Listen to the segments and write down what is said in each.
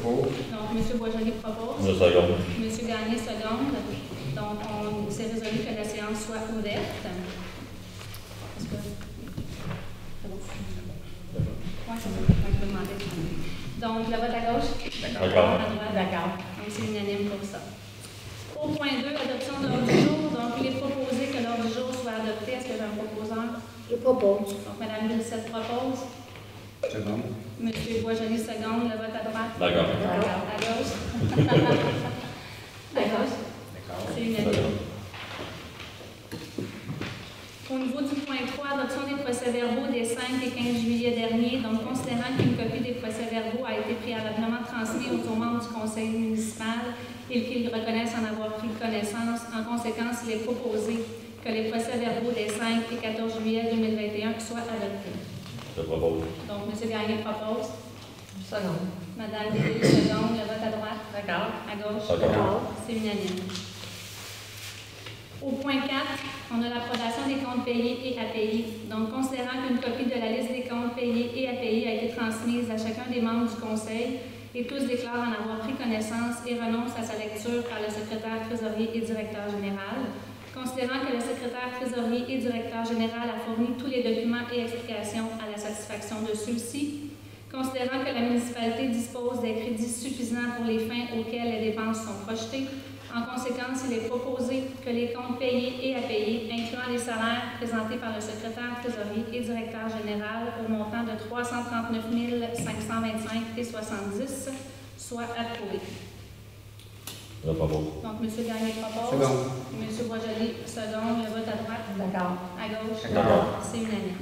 Propose. Donc, M. Boisjoli propose. Je seconde. M. Gagné seconde. Donc, on s'est résolu que la séance soit ouverte. Est-ce que... C'est bon? Oui, c'est bon. Je vais demander. Donc, le vote à gauche? D'accord. À droite? D'accord. Donc, c'est unanime pour ça. Au point 2, adoption de l'ordre du jour. Donc, il est proposé que l'ordre du jour soit adopté. Est-ce que j'ai un proposeur? Je propose. Donc, Mme Brissette propose. Seconde. M. Boisjoli seconde. Le vote à droite? D'accord. À gauche? À gauche? D'accord. C'est unanime. Au niveau du point 3, adoption des procès-verbaux des 5 et 15 juillet dernier. Donc, considérant qu'une copie des procès-verbaux a été préalablement transmise aux membres du conseil municipal et qu'ils reconnaissent en avoir pris connaissance, en conséquence, il est proposé que les procès-verbaux des 5 et 14 juillet 2021 soient adoptés. Je propose. Donc, M. Gagné propose. Seconde. Mme Deville seconde. Le vote à droite? D'accord. À gauche? D'accord. C'est unanime. Au point 4, on a l'approbation des comptes payés et à payer. Donc, considérant qu'une copie de la liste des comptes payés et à payer a été transmise à chacun des membres du Conseil et tous déclarent en avoir pris connaissance et renoncent à sa lecture par le secrétaire trésorier et directeur général. Considérant que le secrétaire trésorier et directeur général a fourni tous les documents et explications à la satisfaction de ceux-ci. Considérant que la municipalité dispose des crédits suffisants pour les fins auxquelles les dépenses sont projetées. En conséquence, il est proposé que les comptes payés et à payer, incluant les salaires présentés par le secrétaire trésorier et directeur général au montant de 339 525,70 soient approuvés. Je propose. Donc, M. Gagné propose. Seconde. M. Boisjoli seconde. Le vote à droite. D'accord. À gauche. D'accord. C'est unanime.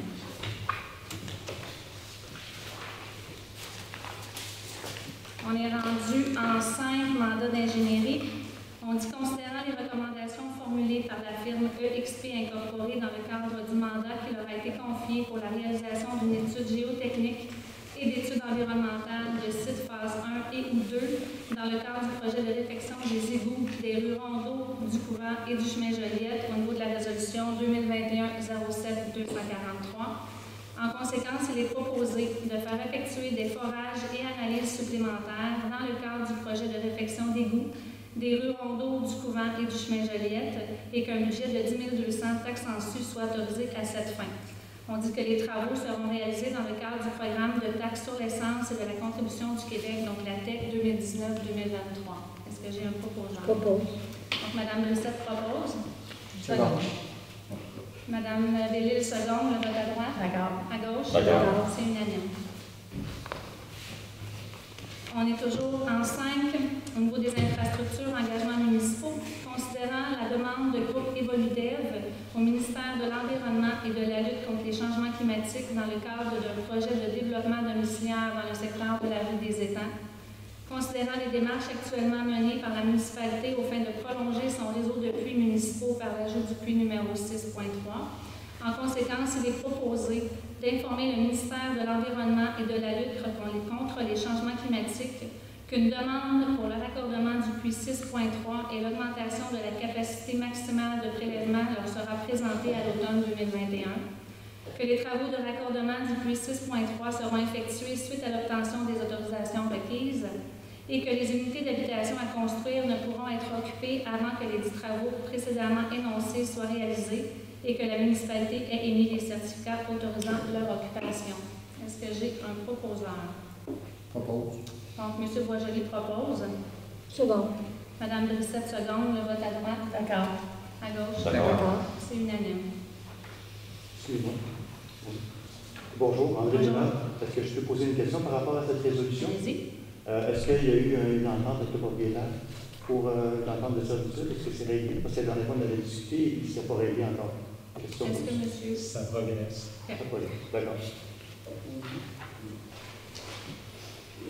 On est rendu en 5 mandats d'ingénierie. On dit considérant les recommandations formulées par la firme EXP Incorporée dans le cadre du mandat qui leur a été confié pour la réalisation d'une étude géotechnique et d'études environnementales de site phase 1 et ou 2 dans le cadre du projet de réfection des égouts des rues Rondeau, du Couvent et du chemin Joliette au niveau de la résolution 2021-07-243. En conséquence, il est proposé de faire effectuer des forages et analyses supplémentaires dans le cadre du projet de réfection d'égouts des rues Rondeau, du Couvent et du chemin Joliette et qu'un budget de 10 200 taxes en sus soit autorisé à cette fin. On dit que les travaux seront réalisés dans le cadre du programme de taxes sur l'essence et de la contribution du Québec, donc la TEC 2019-2023. Est-ce que j'ai un proposant? Propose. Donc, Mme Brissette propose. Seconde. Mme Bellil seconde. Le vote à droite? D'accord. À gauche? D'accord. C'est unanime. On est toujours en 5 au niveau des infrastructures, engagements municipaux, considérant la demande de groupe Evoludev au ministère de l'Environnement et de la lutte contre les changements climatiques dans le cadre d'un projet de développement domiciliaire dans le secteur de la rue des Étangs. Considérant les démarches actuellement menées par la municipalité au fin de prolonger son réseau de puits municipaux par l'ajout du puits numéro 6.3. En conséquence, il est proposé d'informer le ministère de l'Environnement et de la lutte contre les changements climatiques qu'une demande pour le raccordement du puits 6.3 et l'augmentation de la capacité maximale de prélèvement leur sera présentée à l'automne 2021, que les travaux de raccordement du puits 6.3 seront effectués suite à l'obtention des autorisations requises et que les unités d'habitation à construire ne pourront être occupées avant que les travaux précédemment énoncés soient réalisés et que la municipalité ait émis les certificats autorisant leur occupation. Est-ce que j'ai un proposeur? Propose. Donc, M. Boisjoli propose. Seconde. Mme Brissette seconde. Le vote à droite. D'accord. À gauche. D'accord. C'est unanime. Excusez-moi. Bonjour, André Bonjour. Lévesque. Est-ce que je peux poser une question par rapport à cette résolution? Allez-y. Est-ce qu'il y a eu une entente avec le propriétaire pour l'entente de servitude? Est-ce que c'est réglé? Parce que la dernière fois, on avait discuté et puis c'est pas réglé encore. Est-ce que monsieur... Ça progresse. D'accord.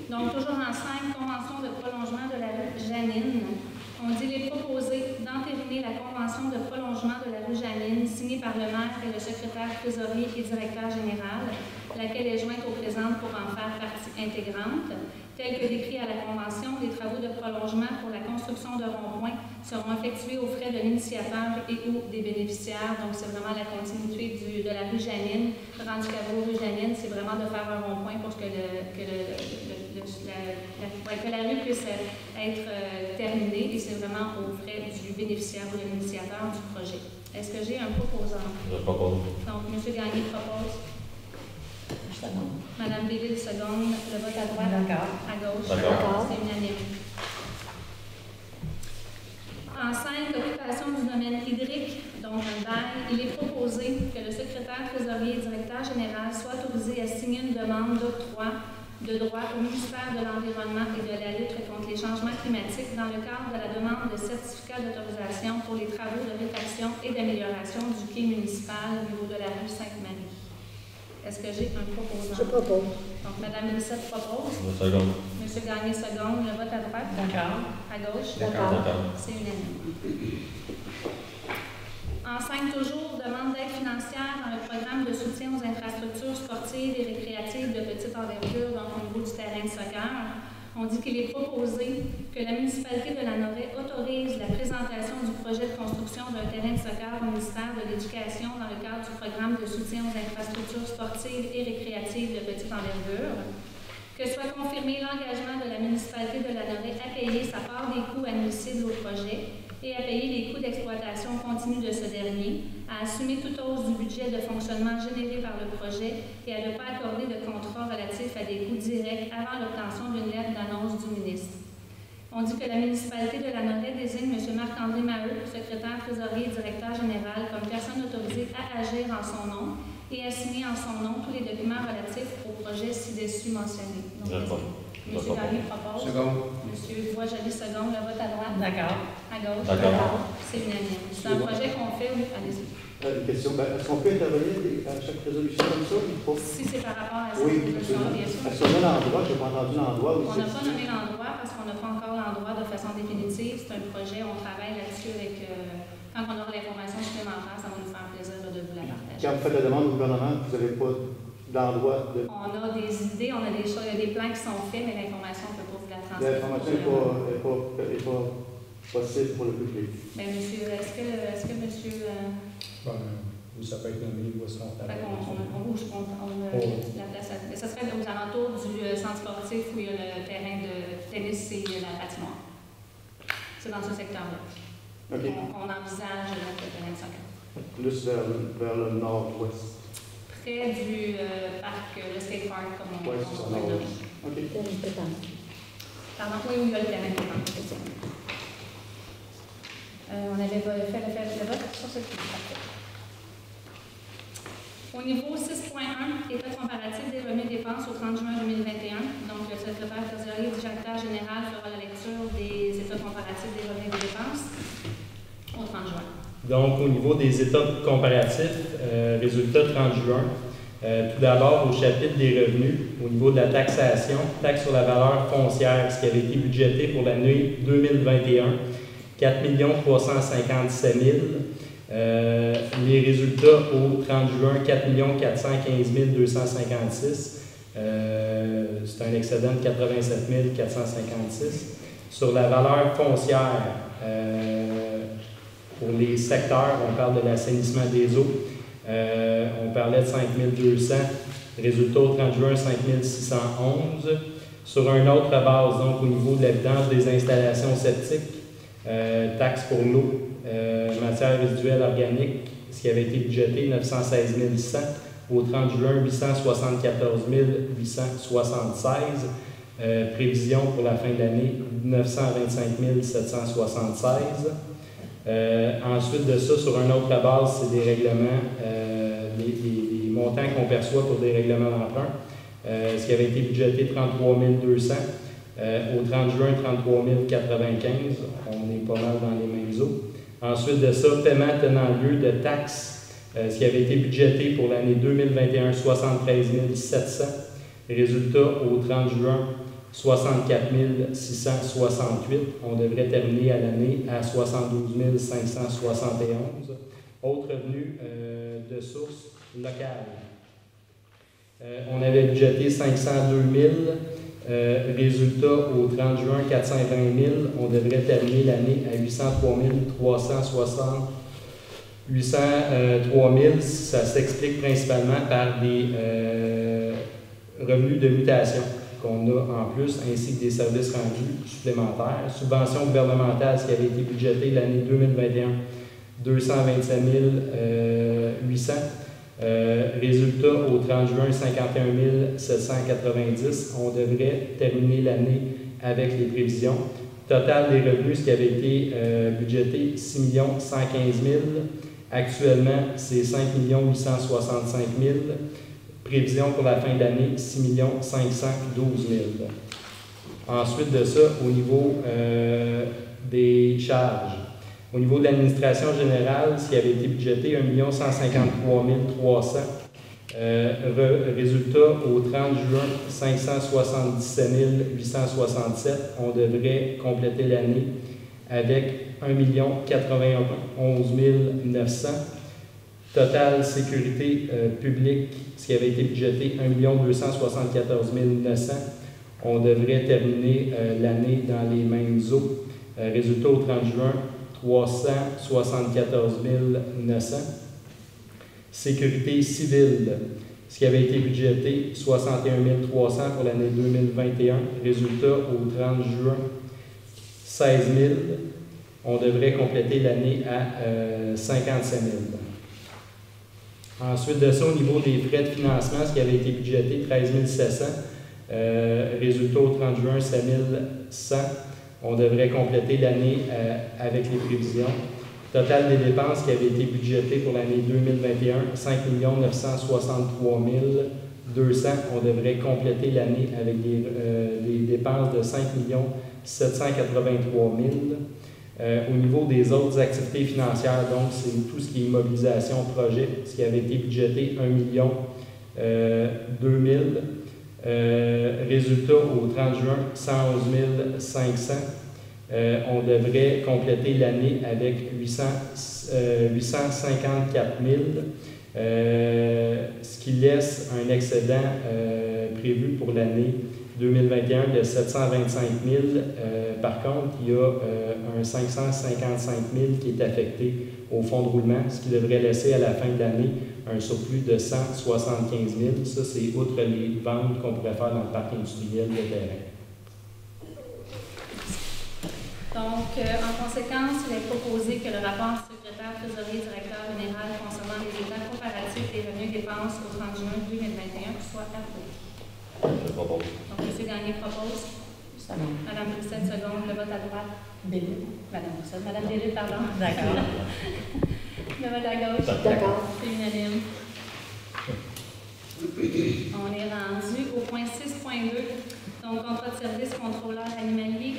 Donc, toujours en 5, convention de prolongement de la rue Janine. On dit il est proposé d'entériner la convention de prolongement de la rue Janine signée par le maire et le secrétaire trésorier et directeur général, laquelle est jointe au présent pour en faire partie intégrante. Tel que décrit à la Convention, les travaux de prolongement pour la construction de ronds-points seront effectués aux frais de l'initiateur et ou des bénéficiaires. Donc, c'est vraiment la continuité de la rue Janine. Rendu qu'à rue Janine, c'est vraiment de faire un rond-point pour que le que la rue puisse être terminée, et c'est vraiment aux frais du bénéficiaire ou de l'initiateur du projet. Est-ce que j'ai un proposant? Je propose. Donc, M. Gagné propose. Je seconde. Mme Béville seconde. Le vote à droite. D'accord. À gauche. D'accord. C'est unanime. En 5, occupation du domaine hydrique, donc un bail, il est proposé que le secrétaire trésorier et directeur général soit autorisé à signer une demande d'octroi de droit au ministère de l'Environnement et de la lutte contre les changements climatiques dans le cadre de la demande de certificat d'autorisation pour les travaux de réfaction et d'amélioration du quai municipal au niveau de la rue Sainte-Marie. Est-ce que j'ai un proposant? Je propose. Donc, Mme Brissette propose. Je seconde. M. Gagné seconde. Le vote à droite. D'accord. À gauche. D'accord. D'accord. C'est unanime. En 5 toujours, demande d'aide financière dans le programme de soutien aux infrastructures sportives et récréatives de petite envergure, donc au niveau du terrain de soccer. On dit qu'il est proposé que la municipalité de Lanoraie autorise la présentation du projet de construction d'un terrain de soccer au ministère de l'Éducation dans le cadre du programme de soutien aux infrastructures sportives et récréatives de petite envergure. Que soit confirmé l'engagement de la municipalité de Lanoraie à payer sa part des coûts admissibles au projet et à payer les coûts d'exploitation continue de ce dernier, à assumer toute hausse du budget de fonctionnement généré par le projet et à ne pas accorder de contrat relatif à des coûts directs avant l'obtention d'une lettre d'annonce du ministre. On dit que la municipalité de Lanoraie désigne M. Marc-André Maheu, secrétaire trésorier et directeur général, comme personne autorisée à agir en son nom et à signer en son nom tous les documents relatifs au projet ci-dessus mentionné. Donc, M. Gagné propose. Seconde. M. Bois-Joli seconde. Le vote à droite. D'accord. À gauche. D'accord. C'est unanime. C'est un projet qu'on fait. Allez-y. Une question. Est-ce qu'on peut intervenir à chaque résolution comme ça? Si c'est par rapport à cette Oui, résolution, bien sûr. Est-ce qu'on a l'endroit? Je n'ai pas entendu l'endroit où On c'est. n'a pas nommé l'endroit parce qu'on n'a pas encore l'endroit de façon définitive. C'est un projet, on travaille là-dessus avec. Quand on aura l'information supplémentaire, ça va nous faire plaisir de vous la partager. Quand vous faites la demande au gouvernement, vous n'avez pas d'endroit de. On a des idées, on a des choses, il y a des plans qui sont faits, mais l'information, on ne peut pas vous la transmettre. L'information n'est pas possible pour le public. Mais monsieur, est-ce que monsieur. Ou ça peut être nommé où est-ce qu'on travaille. On bouge, la place. Ça serait aux alentours du centre sportif où il y a le terrain de tennis et la patinoire. C'est dans ce secteur-là. OK. On envisage le terrain de soccer. Plus vers le nord-ouest. Près du parc, le skate park, comme on Oui, le c'est ça, nomme. nord-ouest. OK. Pardon, oui, où il y a le terrain de pétanque, effectivement. On avait fait le vote sur ce qui est parfait. Au niveau 6.1, état comparatif des revenus et dépenses au 30 juin 2021. Donc, le secrétaire trésorier du directeur général fera la lecture des états comparatifs des revenus et des dépenses au 30 juin. Donc, au niveau des états comparatifs, résultat 30 juin, tout d'abord, au chapitre des revenus, au niveau de la taxation, taxe sur la valeur foncière, ce qui avait été budgété pour l'année 2021, 4 357 000. Les résultats au 30 juin, 4 415 256. C'est un excédent de 87 456. Sur la valeur foncière, pour les secteurs, on parle de l'assainissement des eaux. On parlait de 5 200. Résultat au 30 juin, 5 611. Sur une autre base, donc au niveau de la vidange des installations septiques, taxe pour l'eau, matière résiduelle organique, ce qui avait été budgété, 916 100. Au 30 juin, 874 876. Prévision pour la fin de l'année, 925 776. Ensuite de ça, sur une autre base, c'est des règlements, les montants qu'on perçoit pour des règlements d'emprunt. Ce qui avait été budgété, 33 200. Au 30 juin, 33 095. On est pas mal dans les mêmes eaux. Ensuite de ça, paiement tenant lieu de taxes, ce qui avait été budgété pour l'année 2021, 73 700. Résultat au 30 juin, 64 668. On devrait terminer à l'année à 72 571. Autre revenu de source locale. On avait budgété 502 000. Résultat au 30 juin, 420 000. On devrait terminer l'année à 803 360. 803 000, ça s'explique principalement par des revenus de mutation qu'on a en plus, ainsi que des services rendus supplémentaires. Subvention gouvernementale, ce qui avait été budgété l'année 2021, 227 800. Résultat au 30 juin, 51 790. On devrait terminer l'année avec les prévisions. Total des revenus, ce qui avait été budgété, 6 115 000. Actuellement, c'est 5 865 000. Prévision pour la fin de l'année, 6 512 000. Ensuite de ça, au niveau des charges. Au niveau de l'administration générale, ce qui avait été budgété, 1 153 300. Résultat, au 30 juin, 577 867. On devrait compléter l'année avec 1 91 900. Total sécurité publique, ce qui avait été budgété, 1 274 900. On devrait terminer l'année dans les mêmes eaux. Résultat, au 30 juin, 374 900. Sécurité civile, ce qui avait été budgété, 61 300 pour l'année 2021. Résultat, au 30 juin, 16 000. On devrait compléter l'année à 57 000. Ensuite de ça, au niveau des frais de financement, ce qui avait été budgété, 13 700. Résultat, au 30 juin, 7 100. On devrait compléter l'année avec les prévisions. Total des dépenses qui avaient été budgétées pour l'année 2021, 5 963 200. On devrait compléter l'année avec des dépenses de 5 783 000. Au niveau des autres activités financières, donc c'est tout ce qui est immobilisation projet, ce qui avait été budgété, 1 2 000. Résultat, au 30 juin, 111 500. On devrait compléter l'année avec 854 000, ce qui laisse un excédent prévu pour l'année 2021 de 725 000. Par contre, il y a un 555 000 qui est affecté au fonds de roulement, ce qui devrait laisser à la fin de l'année un surplus de 175 000. Ça, c'est outre les ventes qu'on pourrait faire dans le parc industriel de terrain. Donc, en conséquence, il est proposé que le rapport du secrétaire trésorier directeur général concernant les états comparatifs des revenus et dépenses au 30 juin 2021 soit approuvé. Je propose. Donc, M. Gagné propose. Madame Brissette, seconde. Le vote à droite. Madame Brissette. Madame Délite, pardon. D'accord. Le vote à gauche. D'accord. C'est unanime. On est rendu au point 6.2. Donc, contrat de service contrôleur animalier.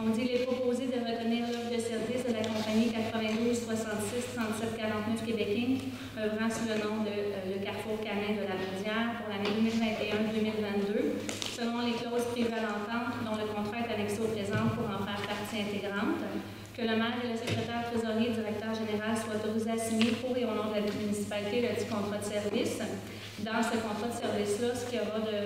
On dit qu'il est proposé de retenir l'offre de service de la compagnie 92 66 37 49 Québec Inc., œuvrant sous le nom de le Carrefour Canin de la Baudière pour l'année 2021-2022, selon les clauses privées à l'entente dont le contrat est annexé au présent pour en faire partie intégrante. Que le maire et le secrétaire trésorier directeur général soient autorisés à signer pour et au nom de la municipalité le dit contrat de service. Dans ce contrat de service-là, ce qu'il y aura de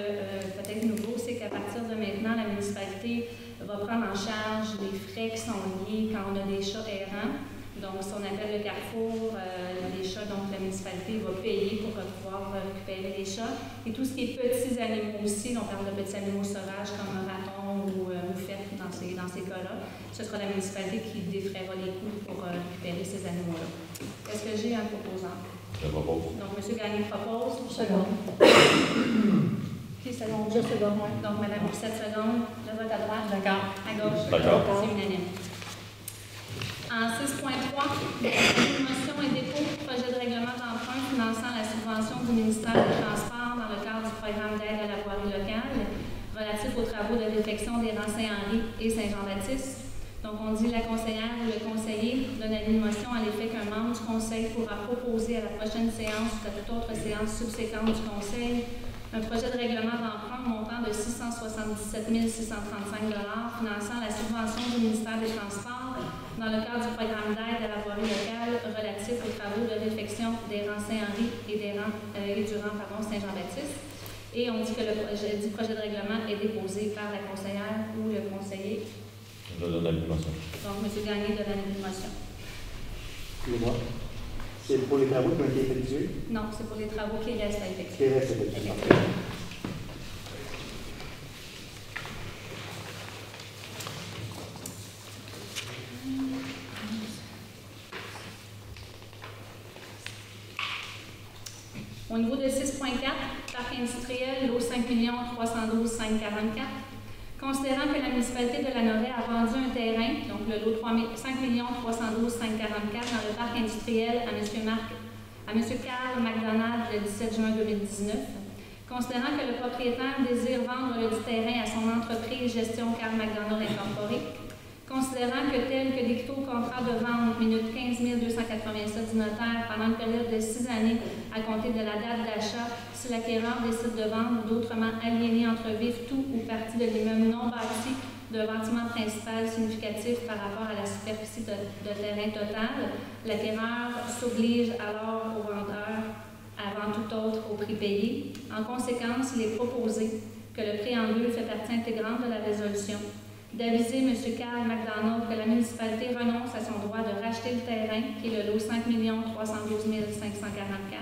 peut-être nouveau, c'est qu'à partir de maintenant, la municipalité va prendre en charge les frais qui sont liés quand on a des chats errants. Donc, si on appelle le Carrefour, les chats, donc la municipalité va payer pour pouvoir récupérer les chats. Et tout ce qui est petits animaux aussi, on parle de petits animaux sauvages comme un raton ou moufette dans ces cas-là, ce sera la municipalité qui défraiera les coûts pour récupérer ces animaux-là. Est-ce que j'ai un proposant? Je propose. Donc, M. Gagné propose. Seconde. Qui seconde? Je seconde, oui. Donc, Mme Brissette seconde. Le vote à droite. D'accord. À gauche. D'accord. C'est unanime. En 6.3, motion et dépôt, projet de règlement d'emprunt finançant la subvention du ministère des Transports dans le cadre du programme d'aide à la voirie locale relatif aux travaux de réfection des rangs Saint-Henri et Saint-Jean-Baptiste. Donc, on dit la conseillère ou le conseiller donne une motion à l'effet qu'un membre du conseil pourra proposer à la prochaine séance ou à toute autre séance subséquente du conseil un projet de règlement d'emprunt montant de 677 635 finançant la subvention du ministère des Transports dans le cadre du programme d'aide à la voirie locale relatif aux travaux de réfection des rangs Saint-Henri et du rang Saint-Jean-Baptiste. Et on dit que le projet de règlement est déposé par la conseillère ou le conseiller. Je donne la motion. Donc, M. Gagné donne la motion. Excusez-moi. C'est pour les travaux qui ont été effectués? Non, c'est pour les travaux qui restent à effectuer. Qui restent effectués. niveau de 6.4, parc industriel, lot 5 312 544. Considérant que la municipalité de Lanoraie a vendu un terrain, donc le lot 5 312 544 dans le parc industriel à M. Carl McDonald le 17 juin 2019. Considérant que le propriétaire désire vendre le dit terrain à son entreprise Gestion Carl McDonald Incorporée. Considérant que tel que décrit au contrat de vente, minute 15 287 du notaire, pendant une période de 6 années à compter de la date d'achat, si l'acquéreur décide de vendre ou d'autrement aliéner entre vif tout ou partie de l'immeuble non bâti d'un bâtiment principal significatif par rapport à la superficie de terrain totale, l'acquéreur s'oblige alors au vendeur, avant tout autre, au prix payé. En conséquence, il est proposé que le préambule fait partie intégrante de la résolution, d'aviser M. Carl McDonald que la municipalité renonce à son droit de racheter le terrain, qui est le lot 5 312 544,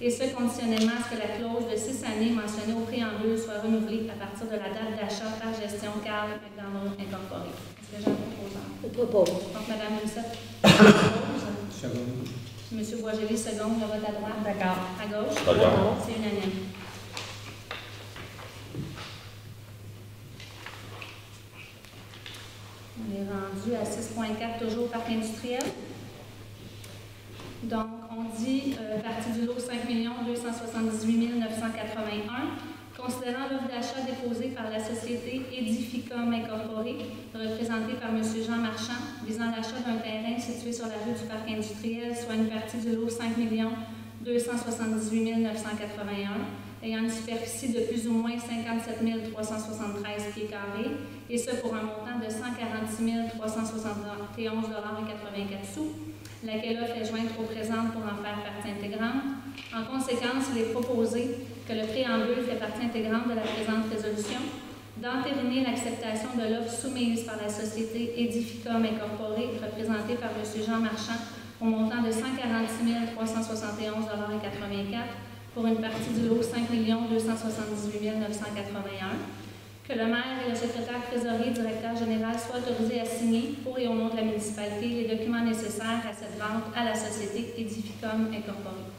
et ce conditionnellement à ce que la clause de 6 années mentionnée au préambule soit renouvelée à partir de la date d'achat par Gestion Carl McDonald Incorporée. Est-ce que j'ai un proposant? Je propose. Donc, Mme Lucette propose. Seconde. M. Boisjoli, seconde, le vote à droite. D'accord. À gauche. D'accord. C'est unanime. On est rendu à 6.4, toujours parc industriel. Donc, on dit partie du lot 5 278 981. Considérant l'offre d'achat déposée par la société Edificom Incorporée, représentée par M. Jean Marchand, visant l'achat d'un terrain situé sur la rue du parc industriel, soit une partie du lot 5 278 981, ayant une superficie de plus ou moins 57 373 pieds carrés, et ce pour un montant de 146 371,84 $, laquelle offre est jointe au présent pour en faire partie intégrante. En conséquence, il est proposé que le préambule fait partie intégrante de la présente résolution, d'entériner l'acceptation de l'offre soumise par la société Edificom Incorporée, représentée par M. Jean Marchand, au montant de 146 371,84 $, pour une partie du lot 5 278 981, que le maire et le secrétaire trésorier directeur général soient autorisés à signer, pour et au nom de la municipalité, les documents nécessaires à cette vente à la société Edificom Incorporée.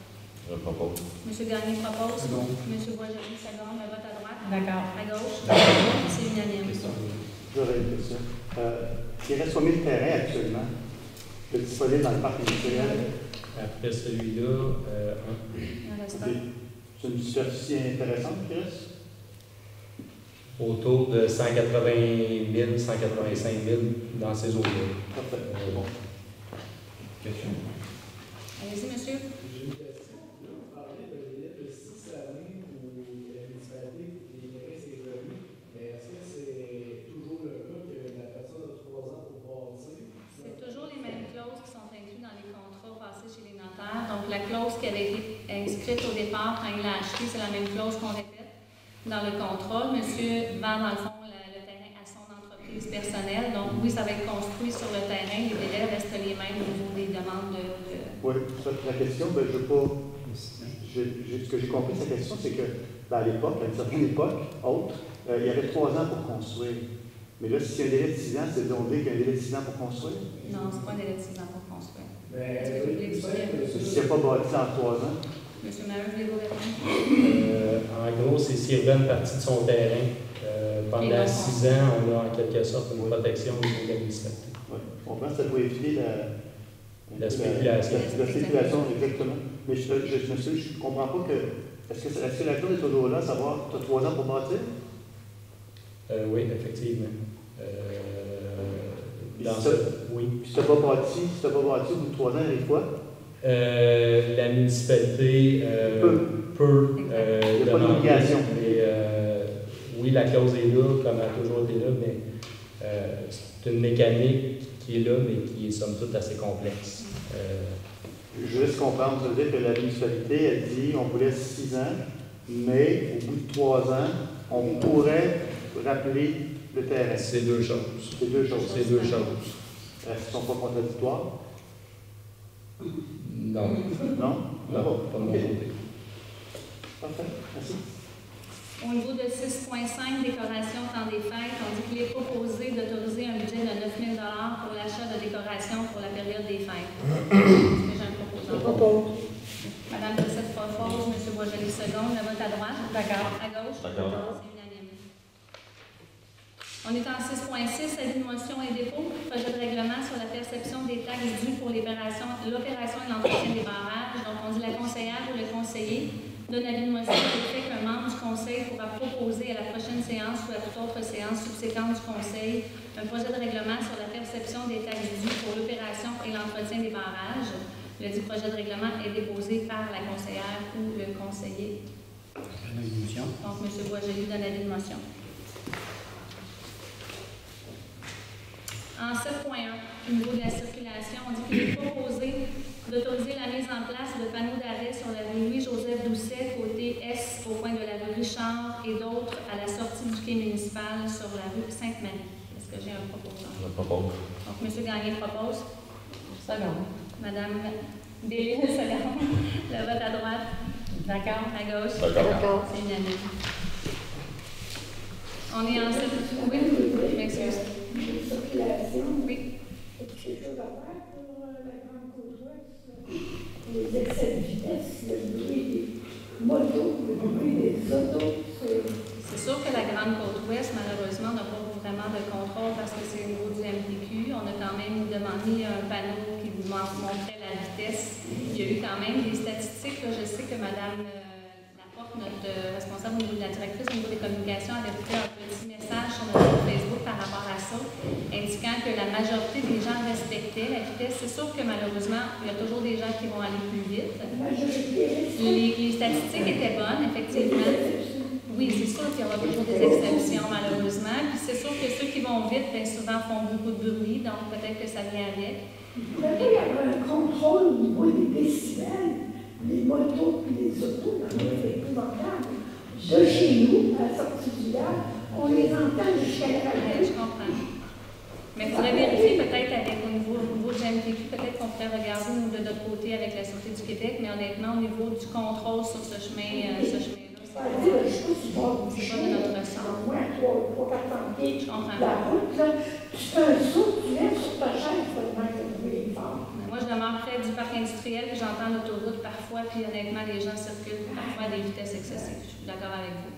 Je propose. M. Gagné propose. Seconde. M. Boisjoli, seconde. Le vote à droite. D'accord. À gauche. D'accord. C'est unanime. J'aurais une question. Il reste combien de terrains actuellement de disponibles dans le parc industriel? Après celui-là, Le restant. C'est une superficie intéressante qui reste? autour de 180 000, 185 000 dans ces eaux-là. Parfait. Bon. Question. Allez-y, monsieur. J'ai une question. Là, vous parlez de délai de 6 années où la municipalité libérait ses revenus, mais est-ce que c'est toujours le cas que la personne a 3 ans pour passer? C'est toujours les mêmes clauses qui sont incluses dans les contrats passés chez les notaires. Donc, la clause qui avait été inscrite au départ quand il a acheté, c'est la même clause qu'on répète dans le contrat. Monsieur vend, dans le fond, le terrain à son entreprise personnelle. Donc, oui, ça va être construit sur le terrain. Les délais restent les mêmes au niveau des demandes de... Oui, la question, ben, ce que j'ai compris de sa question, c'est que à l'époque, à une certaine époque, autre, il y avait 3 ans pour construire. Mais là, s'il y a un délai de 6 ans, c'est donc dire qu'il y a un délai de 6 ans pour construire. Non, c'est pas un délai de 6 ans pour construire. Mais Est-ce que vous voulez expliquer? S'il n'y a pas bâti en 3 ans, Monsieur Maheu, voulez-vous répondre? En gros, c'est s'il revient une partie de son terrain. Pendant 6 ans, on a en quelque sorte une protection au niveau de la municipalité. ouais, on pense que ça doit éviter La spéculation. La spéculation, exactement. Mais je ne comprends pas que. Est-ce que la clause est toujours là, savoir tu as 3 ans pour bâtir? Oui, effectivement. Puis si tu n'as pas bâti, au bout de 3 ans, il arrive quoi? La municipalité peut Il n'y a pas demander, d'obligation. mais, oui, la clause est là, comme elle a toujours été là, mais c'est une mécanique qui est là, mais qui est somme toute assez complexe. Je veux juste comprendre, ça veut dire que la municipalité a dit on vous laisse 6 ans, mais au bout de 3 ans, on pourrait rappeler le terrain. C'est deux choses. C'est deux choses. C'est deux choses. Est-ce qu'ils ne sont pas contradictoires? Non. Non? Non, pas de mon Ok. côté. Parfait, merci. Au niveau de 6.5, décoration temps des fêtes, on dit qu'il est proposé d'autoriser un budget de 9 000 $ pour l'achat de décorations pour la période des fêtes. Est-ce que j'ai un proposant? Je propose. Madame Lucette propose, M. Boisjoli seconde. Le vote à droite. D'accord. À gauche. D'accord. C'est unanime. On est en 6.6, avis de motion et dépôt. Projet de règlement sur la perception des taxes dues pour l'opération et l'entretien des barrages. Donc, on dit la conseillère ou le conseiller donne avis de motion sur le fait qu'un membre du conseil pourra proposer à la prochaine séance ou à toute autre séance subséquente du conseil un projet de règlement sur la perception des taxes dues pour l'opération et l'entretien des barrages. Le dit projet de règlement est déposé par la conseillère ou le conseiller. Donc, M. Boisjoli donne avis de motion. En 7.1, au niveau de la circulation, on dit qu'il est proposé d'autoriser la mise en place de panneaux d'arrêt sur la rue Louis-Joseph Doucet, côté Est, au coin de la rue Richard, et d'autres à la sortie du quai municipal sur la rue Sainte-Marie. Est-ce que j'ai un proposant? Je propose. Donc, M. Gagné propose. Seconde. Madame Delisle, seconde. Le vote à droite. D'accord. À gauche. D'accord. C'est unanime. On est en 7. Oui, je m'excuse. Circulation. Oui. Quelque chose à faire pour la grande côte ouest. Les excès de vitesse, le bruit des motos, le bruit des autos. C'est sûr que la grande côte ouest, malheureusement, n'a pas vraiment de contrôle parce que c'est au niveau du MPQ. On a quand même demandé un panneau qui vous montrait la vitesse. Il y a eu quand même des statistiques. Là, je sais que Mme Laporte, notre responsable au niveau de la directrice au niveau des communications, avait fait un petit message sur notre Facebook par rapport à ça, indiquant que la majorité des gens respectaient la vitesse. C'est sûr que malheureusement, il y a toujours des gens qui vont aller plus vite. Les statistiques étaient bonnes, effectivement. Oui, c'est sûr qu'il y aura toujours des exceptions, malheureusement. Puis c'est sûr que ceux qui vont vite, bien souvent, font beaucoup de bruit, donc peut-être que ça vient avec. Il devrait y avoir un contrôle au niveau des décibels, les motos et les autos, dans les épouvantables. De chez nous, à la sortie du lac, on les entend jusqu'à la radio. Je comprends. Mais il faudrait vérifier peut-être avec au niveau du MTQ, peut-être qu'on pourrait regarder nous de notre côté avec la Sûreté du Québec, mais honnêtement, au niveau du contrôle sur ce chemin-là, Je ne sais pas si on va c'est pas de notre ressort. au moins 300-400 pieds Je comprends. de la route, là. Tu fais un saut, tu lèves sur ta chaise, tellement que le bruit est fort. Mais moi, je demeure près du parc industriel, puis j'entends l'autoroute parfois, puis honnêtement, les gens circulent parfois à des vitesses excessives. Je suis d'accord avec vous.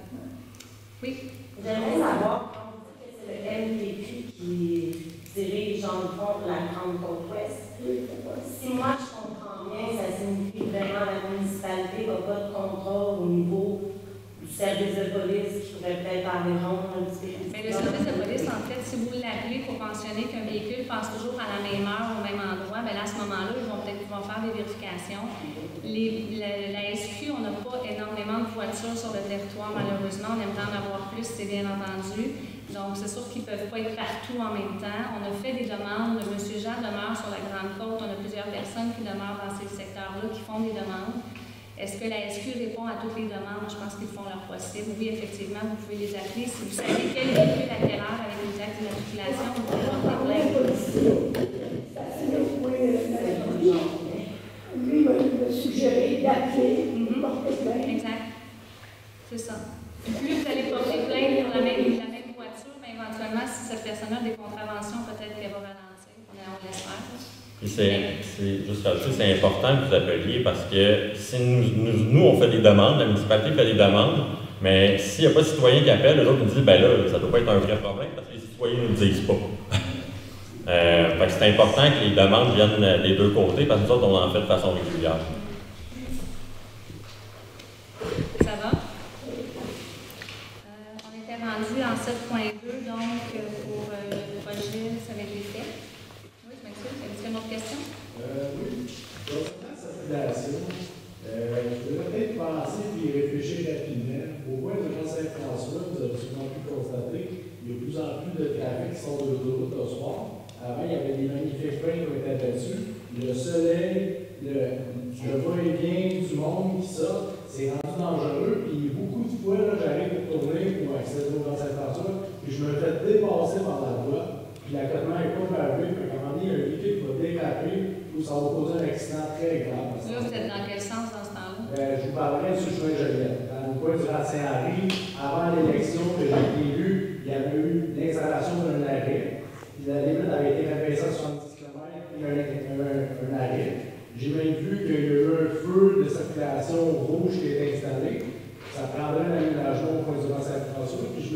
Oui? J'aimerais savoir, quand vous dites que c'est le MPQ qui dirige en fond la grande côte ouest, si moi je comprends bien, ça signifie vraiment que la municipalité n'a pas de contrôle au niveau du service de police qui pourrait peut-être aller rendre un petit peu. Mais le service de police, en fait, si vous l'appelez pour mentionner qu'un véhicule passe toujours à la même heure, au même endroit, bien là, à ce moment-là, ils vont peut-être pouvoir faire des vérifications. La SQ, on n'a pas énormément de voitures sur le territoire, malheureusement. On aimerait en avoir plus, c'est bien entendu. Donc, c'est sûr qu'ils ne peuvent pas être partout en même temps. On a fait des demandes. M. Jean demeure sur la Grande Côte. On a plusieurs personnes qui demeurent dans ces secteurs-là, qui font des demandes. Est-ce que la SQ répond à toutes les demandes? Je pense qu'ils font leur possible. Oui, effectivement, vous pouvez les appeler. Si vous savez quel véhicule à quelle heure avec les actes d'immatriculation, vous pouvez porter plainte. Lui m'a suggéré d'appeler, porter plainte. Exact. C'est ça. Plus vous allez porter plainte pour la même voiture, mais éventuellement, si cette personne a des contraventions, peut-être qu'elle va ralentir. On l'espère. Puis c'est juste rajouter, c'est important que vous appeliez parce que si nous, on fait des demandes, la municipalité fait des demandes, mais s'il n'y a pas de citoyens qui appellent, les autres nous disent, ben là, ça ne doit pas être un vrai problème parce que les citoyens ne nous le disent pas. Fait que c'est important que les demandes viennent des deux côtés parce que nous autres, on en fait de façon régulière. Ça va? On était rendu en 7.2, donc pour le projet, ça avait été fait. Oui, je m'excuse. Est-ce qu'il y a une autre question? Oui. Concernant cette circulation, je devrais peut-être penser et réfléchir rapidement. Au coin de Jean-Saint-François, vous avez sûrement pu constater qu'il y a de plus en plus de trafic qui sont de l'autoroute le soir. Avant, il y avait des magnifiques trains qui ont été abattus. Le soleil, le va-et-vient du monde qui sort, c'est rendu dangereux. Puis beaucoup de fois, là, j'arrive pour tourner pour accéder au Jean-Saint-François, puis je me fais dépasser par la voie. Puis l'accotement n'est pas pavé. Puis à un moment donné, il y a un véhicule qui va déraper où ça va causer un accident très grave. Là, vous êtes dans quel sens dans ce temps-là? Je vous parlerai sur le chemin Joliette. Dans le coin du Saint-Henri, avant l'élection que j'ai été élu, il y avait eu l'installation d'un arrêt. La limite avait été rabaissée à 70 km, il y a eu un arrêt. J'ai même vu qu'il y a eu un feu de circulation rouge qui a été installé.